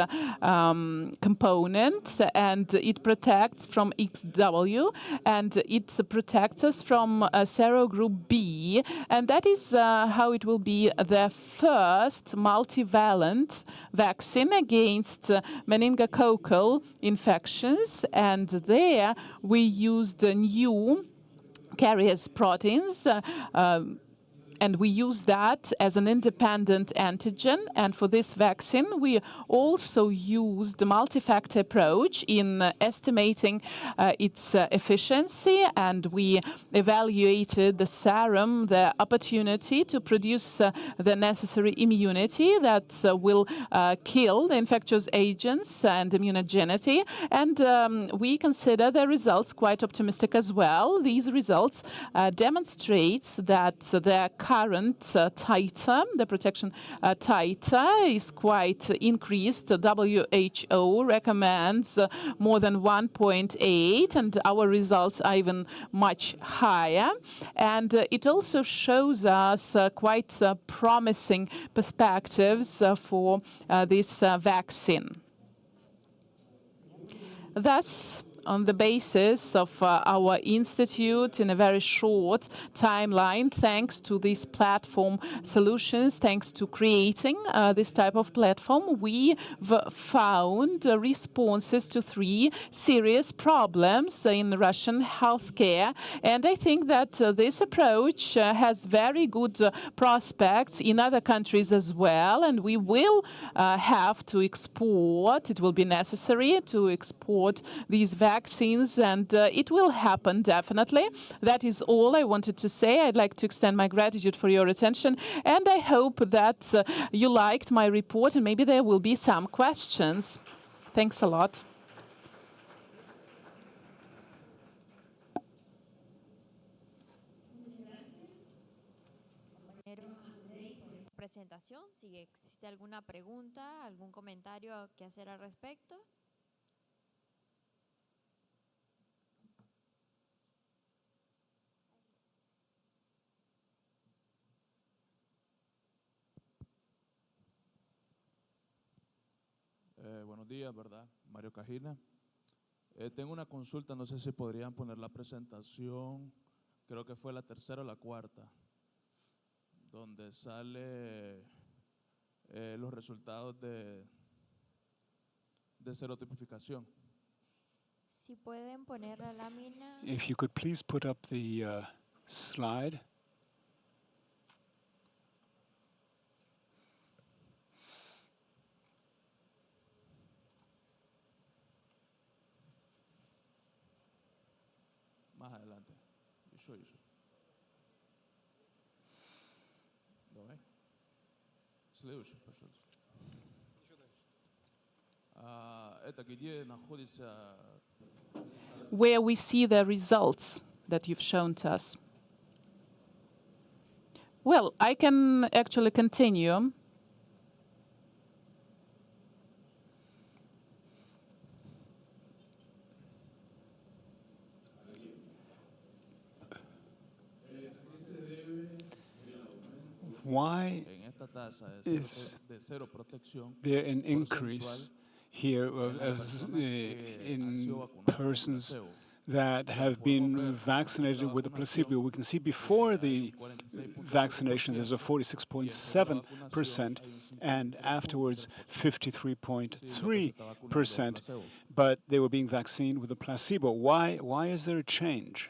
component, and it protects from XW, and it protects us from serogroup B, and that is how it will be the first multivalent vaccine against meningococcal infections. And there we used new carriers proteins, and we use that as an independent antigen. And for this vaccine, we also used the multi-factor approach in estimating its efficiency, and we evaluated the serum, the opportunity to produce the necessary immunity that will kill the infectious agents and immunogenicity. And we consider the results quite optimistic as well. These results demonstrate that the current titer, the protection titer, is quite increased. WHO recommends more than 1.8, and our results are even much higher. And it also shows us quite promising perspectives for this vaccine. Thus, on the basis of our institute in a very short timeline, thanks to these platform solutions, thanks to creating this type of platform, we found responses to 3 serious problems in Russian healthcare. And I think that this approach has very good prospects in other countries as well. And we will have to export, it will be necessary to export these vaccines, and it will happen definitely. That is all I wanted to say. I'd like to extend my gratitude for your attention, and I hope that you liked my report, and maybe there will be some questions. Thanks a lot. Presentación, si existe alguna pregunta, algún comentario que hacer al respecto. Buenos días, ¿verdad? Mario Cajina. Tengo una consulta, no sé si podrían poner la presentación, creo que fue la tercera o la cuarta, donde sale los resultados de serotipificación. Si pueden poner la lámina. If you could please put up the slide. Давай. Следующий, пожалуйста. Это где находится... Where we see the results that you've shown to us. Well, I can actually continue. Why is there an increase here in persons that have been vaccinated with a placebo? We can see before the vaccination there's a 46.7% and afterwards 53.3%, but they were being vaccinated with a placebo. Why is there a change?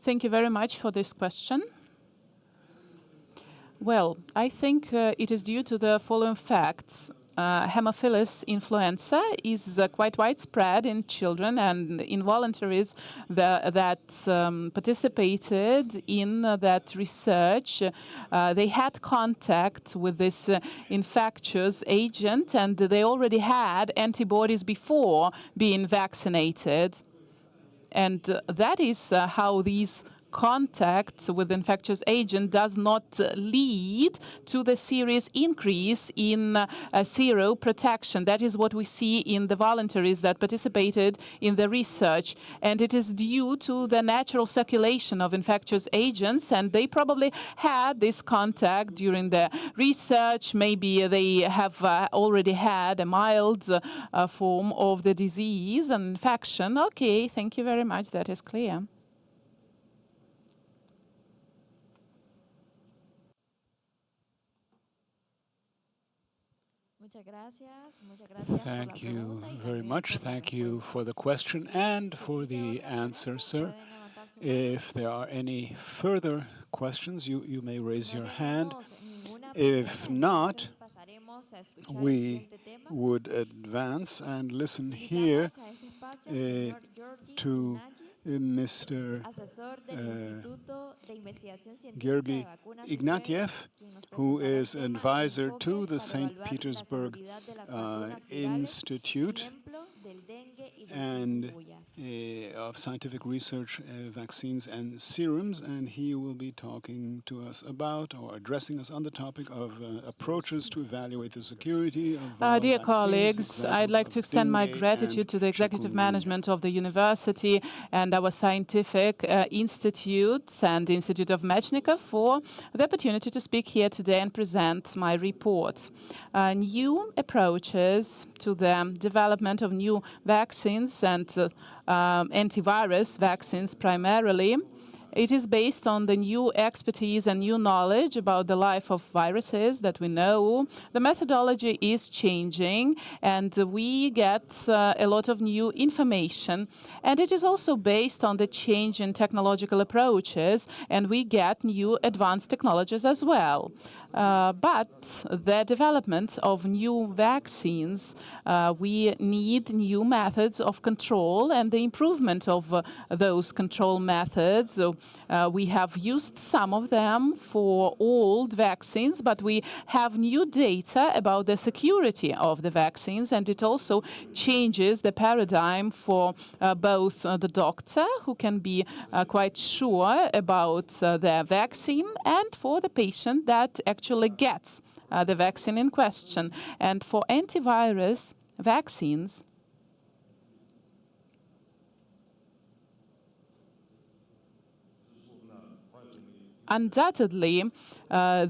Thank you very much for this question. Well, I think it is due to the following facts. Haemophilus influenza is quite widespread in children, and in voluntaries that participated in that research, they had contact with this infectious agent, and they already had antibodies before being vaccinated. And that is how these contact with infectious agent does not lead to the serious increase in seroprotection. That is what we see in the voluntaries that participated in the research. And it is due to the natural circulation of infectious agents, and they probably had this contact during the research. Maybe they have already had a mild form of the disease and infection. Okay, thank you very much. That is clear. Thank you very much. Thank you for the question and for the answer, sir. If there are any further questions, you may raise your hand. If not, we would advance and listen here to Mr. Gerby Ignatieff, who is advisor to the St. Petersburg Institute and of Scientific Research, Vaccines and Serums, and he will be talking to us about or addressing us on the topic of approaches to evaluate the security of dear vaccines, colleagues, I'd like to extend my gratitude to the executive management of the university and our scientific institutes and Institute of Mechnikov for the opportunity to speak here today and present my report. New approaches to the development of new vaccines and antivirus vaccines primarily. It is based on the new expertise and new knowledge about the life of viruses that we know. The methodology is changing, and we get a lot of new information. And it is also based on the change in technological approaches, and we get new advanced technologies as well. But the development of new vaccines, we need new methods of control and the improvement of those control methods. We have used some of them for old vaccines, but we have new data about the security of the vaccines, and it also changes the paradigm for both the doctor, who can be quite sure about the vaccine, and for the patient that actually gets the vaccine in question. And for antivirus vaccines, undoubtedly,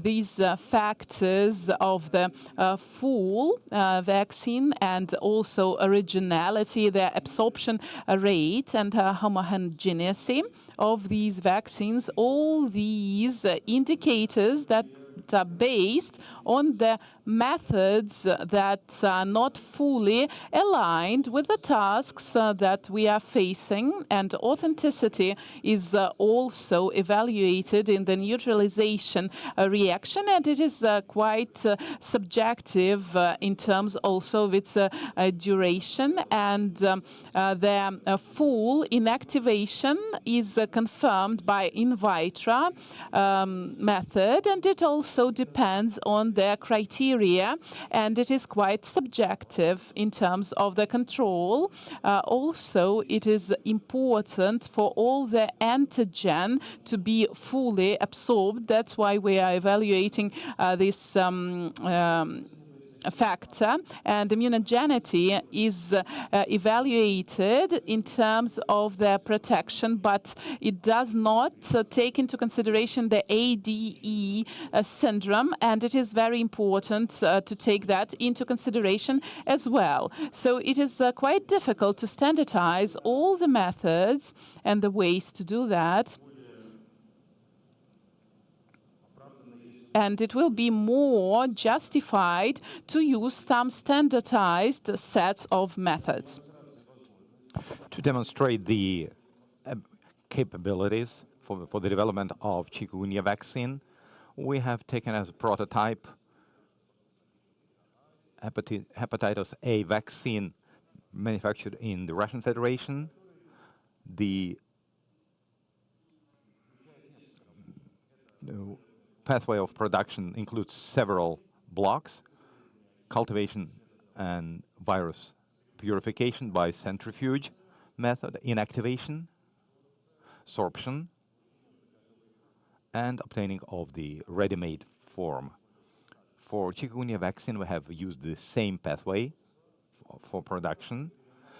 these factors of the full vaccine and also originality, the absorption rate and homogeneity of these vaccines, all these indicators that are based on the methods that are not fully aligned with the tasks that we are facing, and authenticity is also evaluated in the neutralization reaction, and it is quite subjective in terms also of its duration, and the full inactivation is confirmed by in vitro method, and it also depends on the criteria, and it is quite subjective in terms of the control. Also, it is important for all the antigen to be fully absorbed. That's why we are evaluating this factor, and immunogenicity is evaluated in terms of the protection, but it does not take into consideration the ADE syndrome, and it is very important to take that into consideration as well. So it is quite difficult to standardize all the methods and the ways to do that. And it will be more justified to use some standardized sets of methods. To demonstrate the capabilities for the development of chikungunya vaccine, we have taken as a prototype hepatitis A vaccine manufactured in the Russian Federation. The pathway of production includes several blocks: cultivation and virus purification by centrifuge method, inactivation, sorption, and obtaining of the ready-made form. For chikungunya vaccine, we have used the same pathway for production,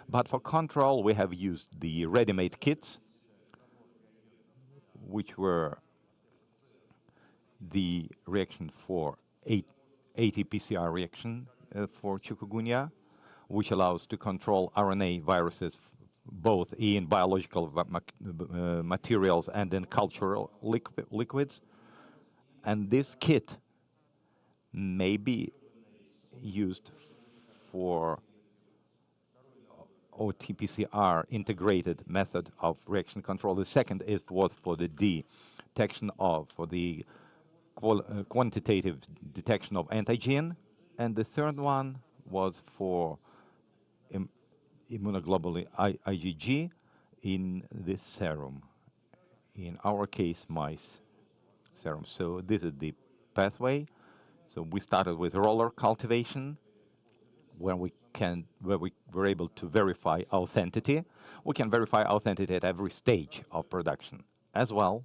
but for control, we have used the ready-made kits, which were the reaction for AT-PCR reaction for chikungunya, which allows to control RNA viruses both in biological materials and in cultural liquids. And this kit may be used for OT-PCR integrated method of reaction control. The second is for the detection of, for the quantitative detection of antigen, and the third one was for immunoglobulin IgG in this serum, in our case mice serum. So this is the pathway. So we started with roller cultivation, where we were able to verify authenticity. We can verify authenticity at every stage of production as well.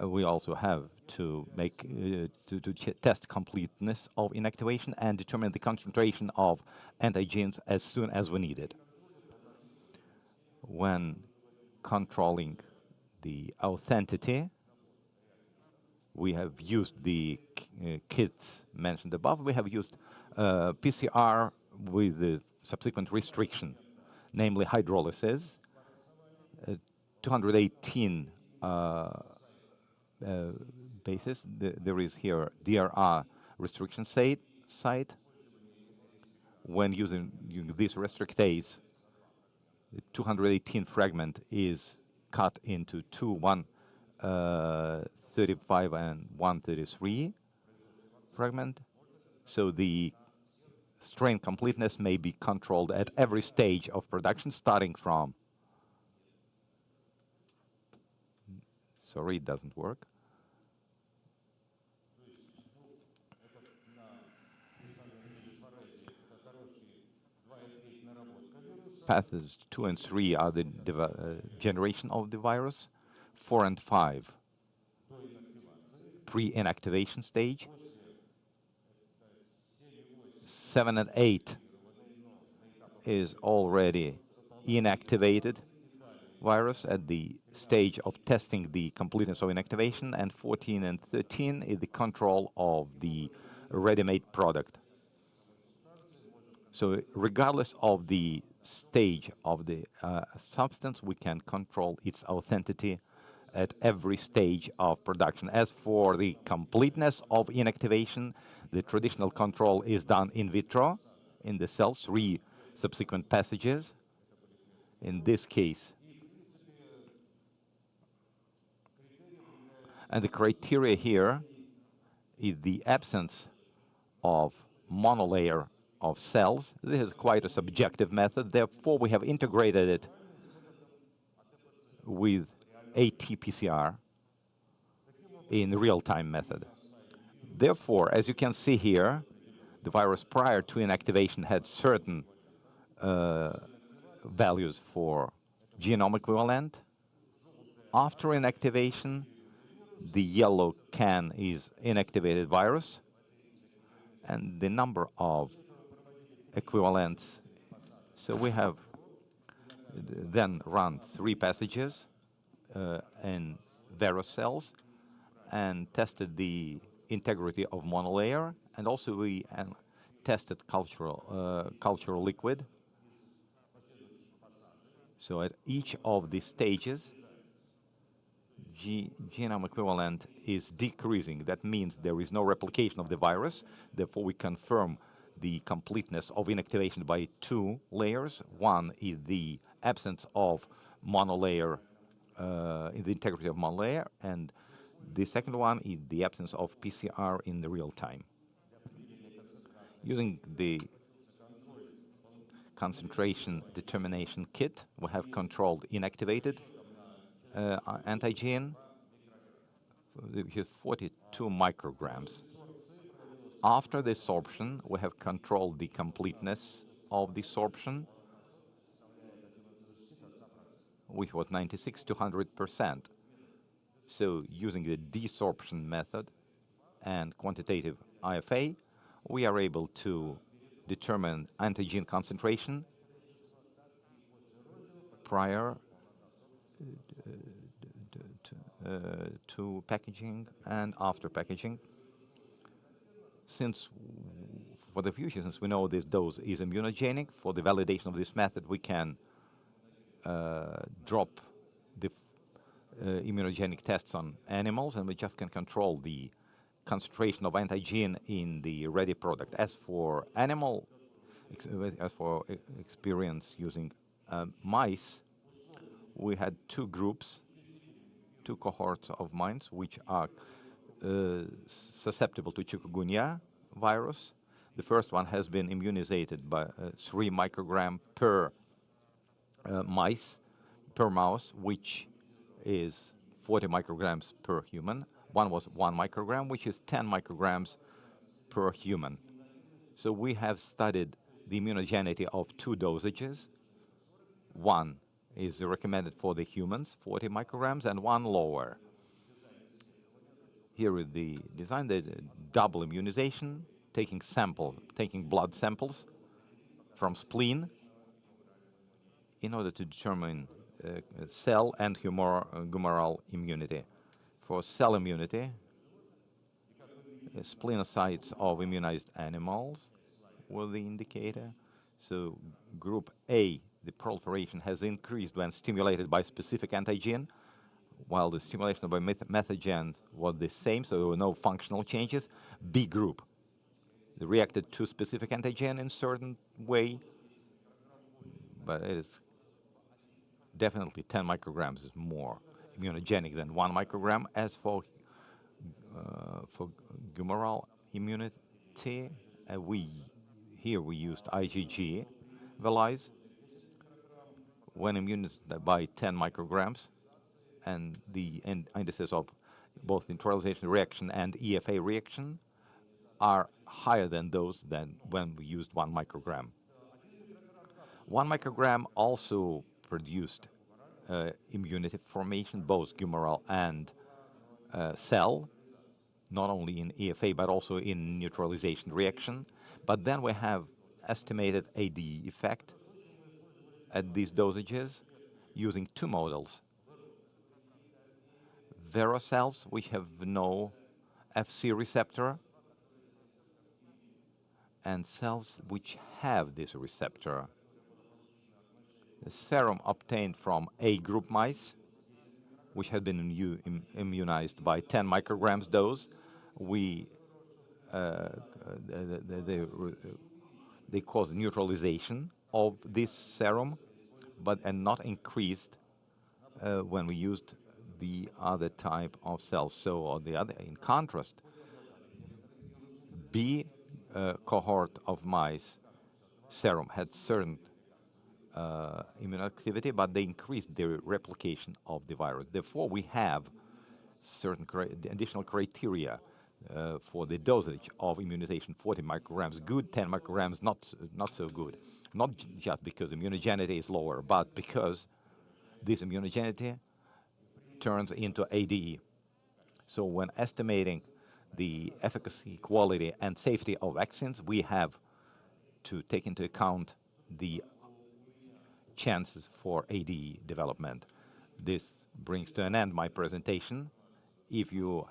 We also have to make test completeness of inactivation and determine the concentration of antigens as soon as we need it. When controlling the authenticity, we have used the kits mentioned above. We have used PCR with the subsequent restriction, namely hydrolysis, 218 basis. There is here DRR restriction site. When using this restrictase, the 218 fragment is cut into two, 135 and 133 fragment. So the strain completeness may be controlled at every stage of production, starting from, sorry, it doesn't work. Paths 2 and 3 are the generation of the virus. 4 and 5, pre-inactivation stage. 7 and 8 is already inactivated virus at the stage of testing the completeness of inactivation, and 14 and 13 is the control of the ready-made product. So regardless of the stage of the substance, we can control its authenticity at every stage of production. As for the completeness of inactivation, the traditional control is done in vitro, in the cells, 3 subsequent passages. In this case, and the criteria here is the absence of monolayer of cells. This is quite a subjective method. Therefore, we have integrated it with AT-PCR in real-time method. Therefore, as you can see here, the virus prior to inactivation had certain values for genome equivalent. After inactivation, the yellow can is inactivated virus, and the number of equivalents. So we have then run 3 passages in virus cells and tested the integrity of monolayer, and also we tested cultural liquid. So at each of these stages, genome equivalent is decreasing. That means there is no replication of the virus. Therefore, we confirm the completeness of inactivation by 2 layers. One is the absence of monolayer, in the integrity of monolayer, and the second one is the absence of PCR in the real time. Using the concentration determination kit, we have controlled inactivated antigen, which is 42 micrograms. After the sorption, we have controlled the completeness of the sorption, which was 96 to 100%. So using the desorption method and quantitative IFA, we are able to determine antigen concentration prior to packaging and after packaging. Since for the future, since we know this dose is immunogenic, for the validation of this method, we can drop the immunogenic tests on animals, and we just can control the concentration of antigen in the ready product. As for experience using mice, we had 2 groups, 2 cohorts of mice, which are susceptible to chikungunya virus. The first one has been immunized by 3 microgram per mouse, which is 40 micrograms per human. One was 1 microgram, which is 10 micrograms per human. So we have studied the immunogenicity of 2 dosages. One is recommended for the humans, 40 micrograms, and one lower. Here is the design, the double immunization, taking blood samples from spleen in order to determine cell and humoral immunity. For cell immunity, splenocytes of immunized animals were the indicator. So group A, the proliferation has increased when stimulated by specific antigen, while the stimulation by methogen was the same, so there were no functional changes. B group, they reacted to specific antigen in certain way, but it is definitely 10 micrograms is more immunogenic than 1 microgram. As for humoral immunity, we used IgG values when immunized by 10 micrograms, and the indices of both neutralization reaction and EFA reaction are higher than those than when we used 1 microgram. 1 microgram also produced immunity formation, both humoral and cell, not only in EFA but also in neutralization reaction. But then we have estimated AD effect at these dosages using 2 models. Vero cells, which have no Fc receptor, and cells which have this receptor. The serum obtained from A group mice which had been immunized by 10 micrograms dose, they caused neutralization of this serum, and not increased when we used the other type of cells. So, in contrast, B cohort of mice serum had certain immunoactivity, but they increased the replication of the virus. Therefore, we have certain additional criteria for the dosage of immunization. 40 micrograms good, 10 micrograms not so good. Not just because immunogenicity is lower, but because this immunogenicity turns into ADE. So when estimating the efficacy, quality, and safety of vaccines, we have to take into account the chances for ADE development. This brings to an end my presentation. If you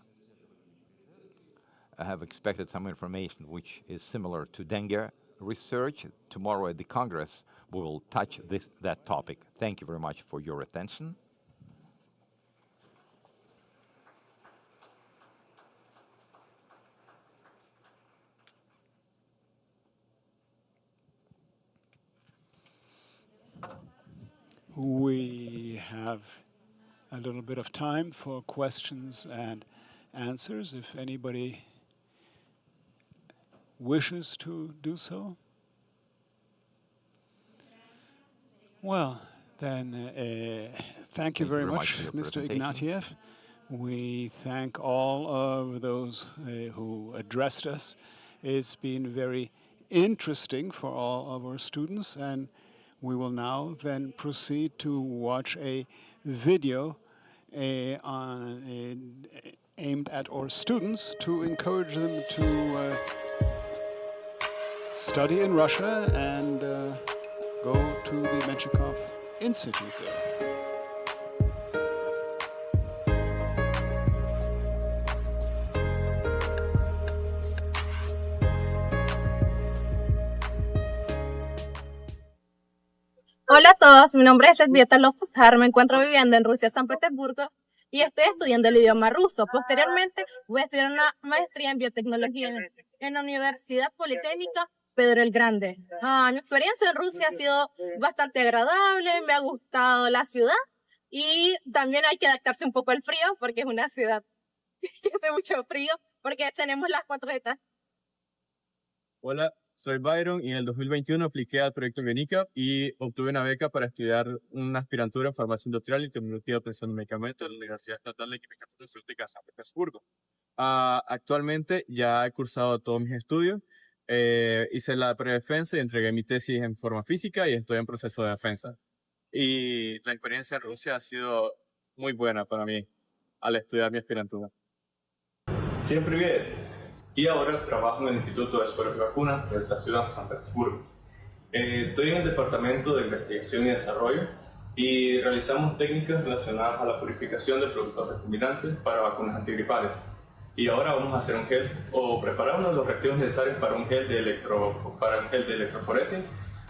have expected some information which is similar to dengue research, tomorrow at the Congress we will touch that topic. Thank you very much for your attention. We have a little bit of time for questions and answers, if anybody wishes to do so. Well, then thank you very much, Mr. Ignatieff. We thank all of those who addressed us. It's been very interesting for all of our students, and we will now then proceed to watch a video aimed at our students to encourage them to study in Russia and go to the Menshikov Institute there. Hola a todos, mi nombre es Elvieta López Jar, me encuentro viviendo en Rusia, San Petersburgo, y estoy estudiando el idioma ruso. Posteriormente voy a estudiar una maestría en biotecnología en la Universidad Politécnica Pedro el Grande. Mi experiencia en Rusia ha sido bastante agradable, me ha gustado la ciudad y también hay que adaptarse un poco al frío porque es una ciudad que hace mucho frío porque tenemos las 4 etapas. Hola, soy Byron y en el 2021 apliqué al proyecto Genica y obtuve una beca para estudiar una aspirantura en farmacia industrial y tecnología de obtención de medicamentos en la Universidad Estatal de Química Farmacéutica de San Petersburgo. Actualmente ya he cursado todos mis estudios, hice la predefensa y entregué mi tesis en forma física y estoy en proceso de defensa. Y la experiencia en Rusia ha sido muy buena para mí al estudiar mi aspirantura. Всем привет! Y ahora trabajo en el Instituto de Escuelas y Vacunas de esta ciudad de San Petersburgo. Estoy en el Departamento de Investigación y Desarrollo y realizamos técnicas relacionadas a la purificación de productos recombinantes para vacunas antigripales. Y ahora vamos a hacer un gel o preparar uno de los reactivos necesarios para un gel de electroforesis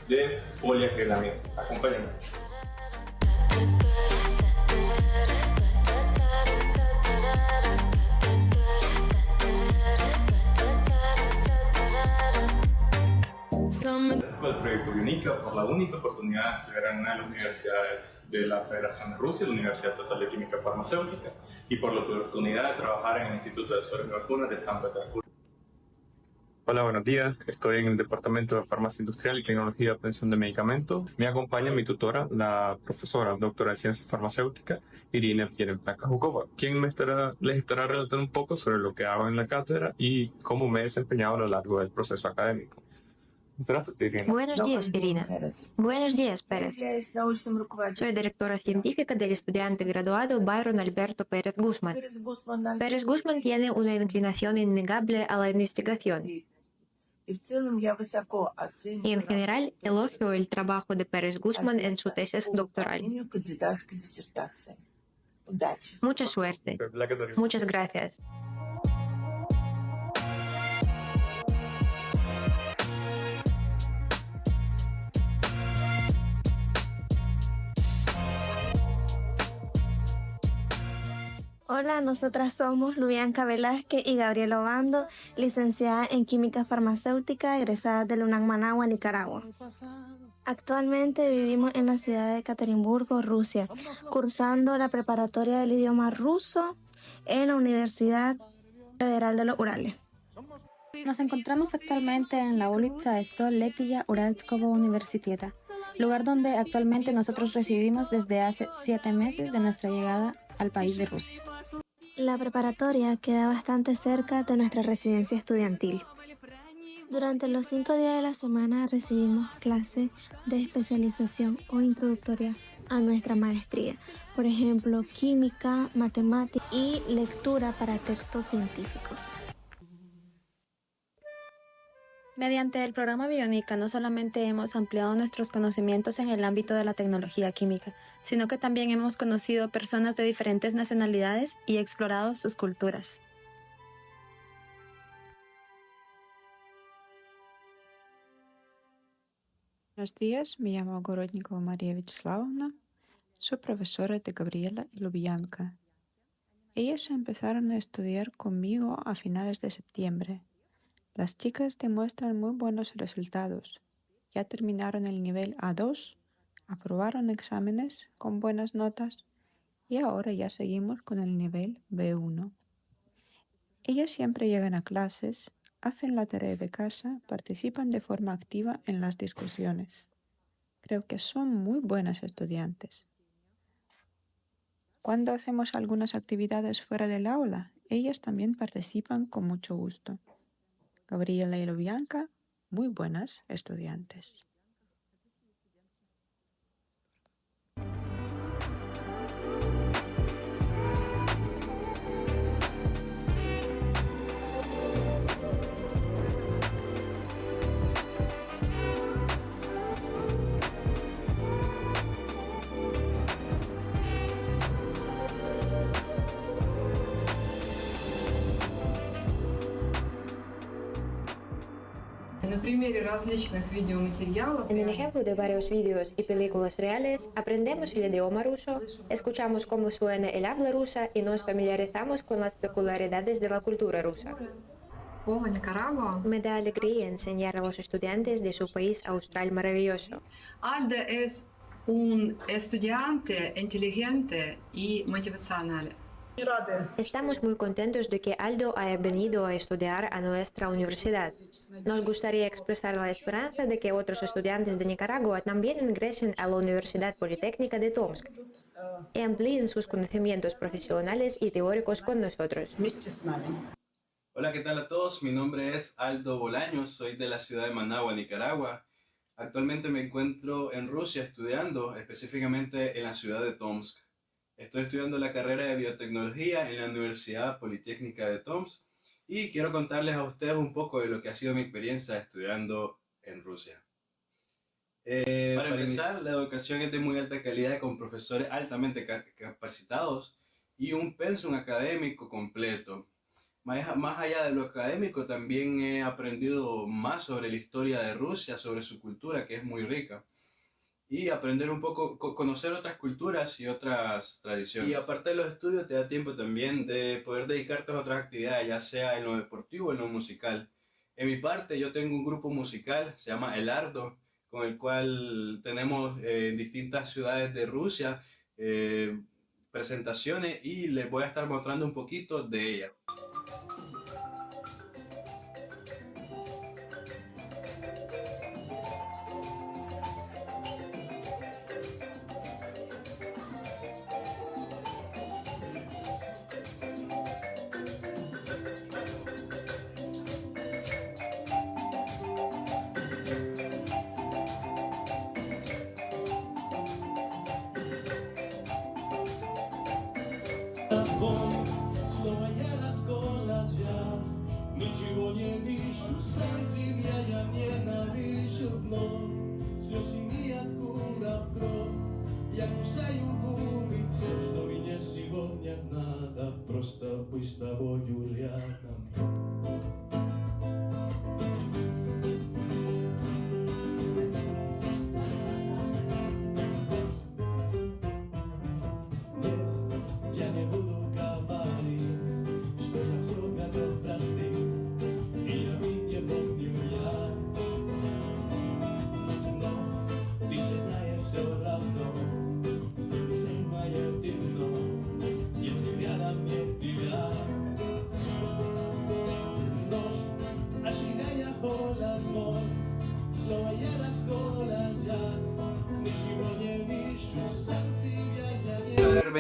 de poliacrilamida. Acompáñenme. El proyecto Unica por la única oportunidad de estudiar en una de las universidades de la Federación de Rusia, la Universidad Estatal de Química Farmacéutica, y por la oportunidad de trabajar en el Instituto de Escuelas y Vacunas de San Petersburgo. Hola, buenos días. Estoy en el Departamento de Farmacia Industrial y Tecnología de Obtención de Medicamentos. Me acompaña mi tutora, la profesora, doctora de Ciencias Farmacéuticas, Irina Fierenfranca-Jukova, quien les estará relatando un poco sobre lo que hago en la cátedra y cómo me he desempeñado a lo largo del proceso académico. Buenos días, Irina. Buenos días, Pérez. Soy directora científica del estudiante graduado Byron Alberto Pérez Guzmán. Pérez Guzmán tiene una inclinación innegable a la investigación. Y en general, elogio el trabajo de Pérez Guzmán en su tesis doctoral. Mucha suerte. Muchas gracias. Hola, nosotras somos Lubianca Velázquez y Gabriela Obando, licenciada en Química Farmacéutica, egresadas de la UNAM Managua, Nicaragua. Actualmente vivimos en la ciudad de Ekaterimburgo, Rusia, cursando la preparatoria del idioma ruso en la Universidad Federal de los Urales. Nos encontramos actualmente en la улица Летия Уральского университета, lugar donde actualmente nosotros residimos desde hace 7 meses de nuestra llegada al país de Rusia. La preparatoria queda bastante cerca de nuestra residencia estudiantil. Durante los 5 días de la semana recibimos clases de especialización o introductoria a nuestra maestría, por ejemplo, química, matemática y lectura para textos científicos. Mediante el programa Bionica no solamente hemos ampliado nuestros conocimientos en el ámbito de la tecnología química, sino que también hemos conocido personas de diferentes nacionalidades y explorado sus culturas. Buenos días, me llamo Огородникова María Vячеславовна, soy profesora de Gabriela y Lubianka. Ellas empezaron a estudiar conmigo a finales de septiembre. Las chicas demuestran muy buenos resultados. Ya terminaron el nivel A2, aprobaron exámenes con buenas notas y ahora ya seguimos con el nivel B1. Ellas siempre llegan a clases, hacen la tarea de casa, participan de forma activa en las discusiones. Creo que son muy buenas estudiantes. Cuando hacemos algunas actividades fuera del aula, ellas también participan con mucho gusto. Gabriela y Lubianka, muy buenas estudiantes. En el ejemplo de varios vídeos y películas reales, aprendemos el idioma ruso, escuchamos cómo suena el habla rusa y nos familiarizamos con las peculiaridades de la cultura rusa. Me da alegría enseñar a los estudiantes de su país austral maravilloso. Aldo es un estudiante inteligente y motivacional. Estamos muy contentos de que Aldo haya venido a estudiar a nuestra universidad. Nos gustaría expresar la esperanza de que otros estudiantes de Nicaragua también ingresen a la Universidad Politécnica de Tomsk y amplíen sus conocimientos profesionales y teóricos con nosotros. Hola, ¿qué tal a todos? Mi nombre es Aldo Bolaños, soy de la ciudad de Managua, Nicaragua. Actualmente me encuentro en Rusia estudiando, específicamente en la ciudad de Tomsk. Estoy estudiando la carrera de biotecnología en la Universidad Politécnica de Tomsk y quiero contarles a ustedes un poco de lo que ha sido mi experiencia estudiando en Rusia. Para empezar, la educación es de muy alta calidad con profesores altamente capacitados y un pensum académico completo. Más allá de lo académico, también he aprendido más sobre la historia de Rusia, sobre su cultura, que es muy rica. Y aprender un poco, conocer otras culturas y otras tradiciones. Y aparte de los estudios, te da tiempo también de poder dedicarte a otras actividades, ya sea en lo deportivo o en lo musical. En mi parte, yo tengo un grupo musical, se llama El Ardo, con el cual tenemos en distintas ciudades de Rusia presentaciones y les voy a estar mostrando un poquito de ellas. Ничего не вижу, сам себя я ненавижу вновь. Слез ниоткуда в кровь, я кусаю губы. Все, что мне сегодня надо, просто быть с тобою рядом. Нет, я не буду говорить.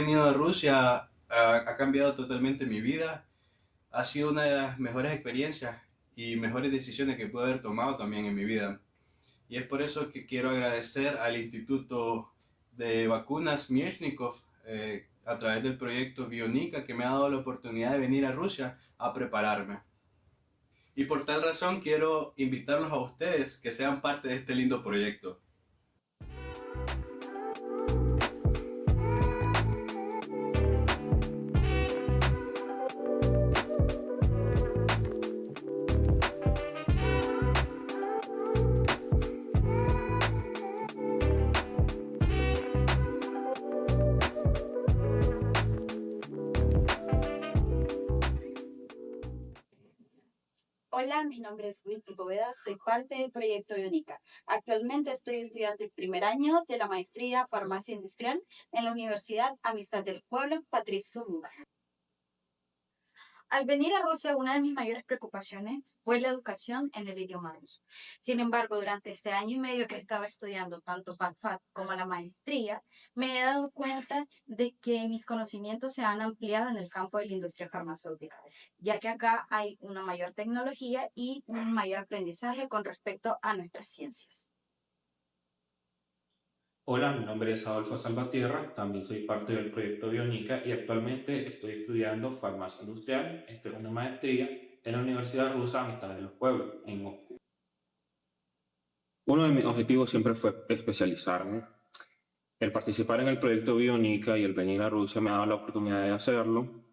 venido de Rusia ha cambiado totalmente mi vida. Ha sido una de las mejores experiencias y mejores decisiones que puedo haber tomado también en mi vida. Y es por eso que quiero agradecer al Instituto de Vacunas Mieshnikov a través del proyecto Bionica, que me ha dado la oportunidad de venir a Rusia a prepararme. Y por tal razón quiero invitarlos a ustedes que sean parte de este lindo proyecto. Hola, mi nombre es Wilfried Poveda, soy parte del proyecto Bionica. Actualmente estoy estudiante el primer año de la maestría Farmacia Industrial en la Universidad Amistad del Pueblo, Patricio Lumumba. Al venir a Rusia, una de mis mayores preocupaciones fue la educación en el idioma ruso. Sin embargo, durante este año y medio que estaba estudiando tanto PACFAT como la maestría, me he dado cuenta de que mis conocimientos se han ampliado en el campo de la industria farmacéutica, ya que acá hay una mayor tecnología y un mayor aprendizaje con respecto a nuestras ciencias. Hola, mi nombre es Adolfo Salvatierra, también soy parte del proyecto Bionica y actualmente estoy estudiando farmacia industrial, estoy en una maestría en la Universidad Rusa Amistad de los Pueblos, en Moscú. Uno de mis objetivos siempre fue especializarme. El participar en el proyecto Bionica y el venir a Rusia me ha dado la oportunidad de hacerlo.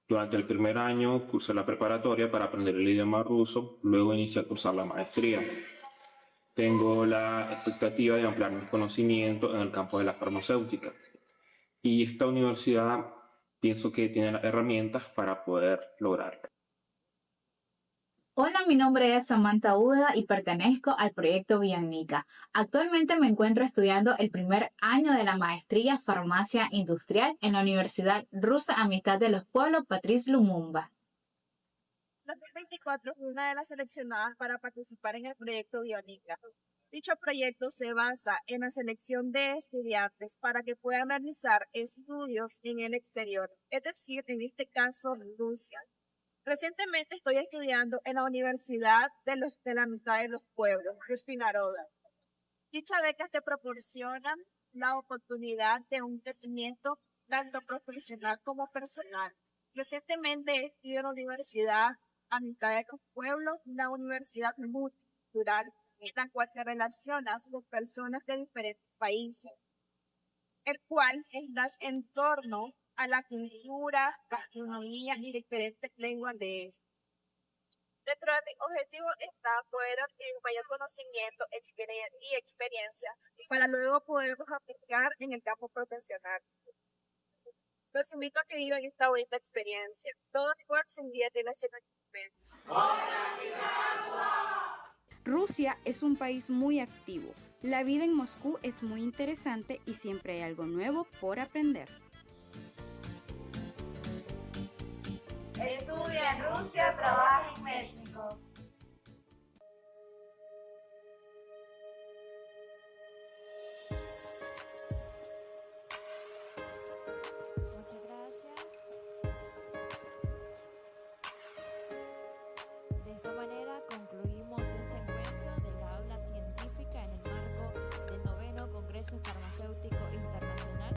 Durante el primer año cursé la preparatoria para aprender el idioma ruso, luego inicié a cursar la maestría. Tengo la expectativa de ampliar mis conocimientos en el campo de la farmacéutica. Y esta universidad pienso que tiene las herramientas para poder lograrlo. Hola, mi nombre es Samantha Úbeda y pertenezco al proyecto Bionica. Actualmente me encuentro estudiando el primer año de la maestría Farmacia Industrial en la Universidad Rusa Amistad de los Pueblos, Patricio Lumumba. 2024 fue una de las seleccionadas para participar en el proyecto Bionica. Dicho proyecto se basa en la selección de estudiantes para que puedan realizar estudios en el exterior, es decir, en este caso, Rusia. Recientemente estoy estudiando en la Universidad de la Amistad de los Pueblos, Rusia-Nicaragua. Dicha beca te proporciona la oportunidad de un crecimiento tanto profesional como personal. Recientemente estudié en la Universidad Amistad de los Pueblos, una universidad multicultural en la cual te relacionas con personas de diferentes países, el cual estás en torno a la cultura, gastronomía y diferentes lenguas de esto. Dentro de mis objetivos está poder adquirir mayor conocimiento y experiencia para luego poderlos aplicar en el campo profesional. Los invito a que vivan esta bonita experiencia. Todo esfuerzo un día tiene su recompensa. Rusia es un país muy activo. La vida en Moscú es muy interesante y siempre hay algo nuevo por aprender. Estudia en Rusia, trabaja en México. Muchas gracias. De esta manera concluimos este encuentro de la aula científica en el marco del 9º Congreso Farmacéutico Internacional.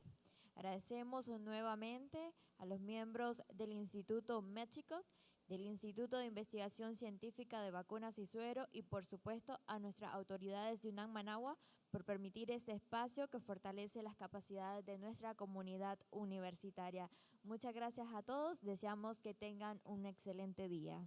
Agradecemos nuevamente a los miembros del Instituto México, del Instituto de Investigación Científica de Vacunas y Suero y por supuesto a nuestras autoridades de UNAM Managua por permitir este espacio que fortalece las capacidades de nuestra comunidad universitaria. Muchas gracias a todos, deseamos que tengan un excelente día.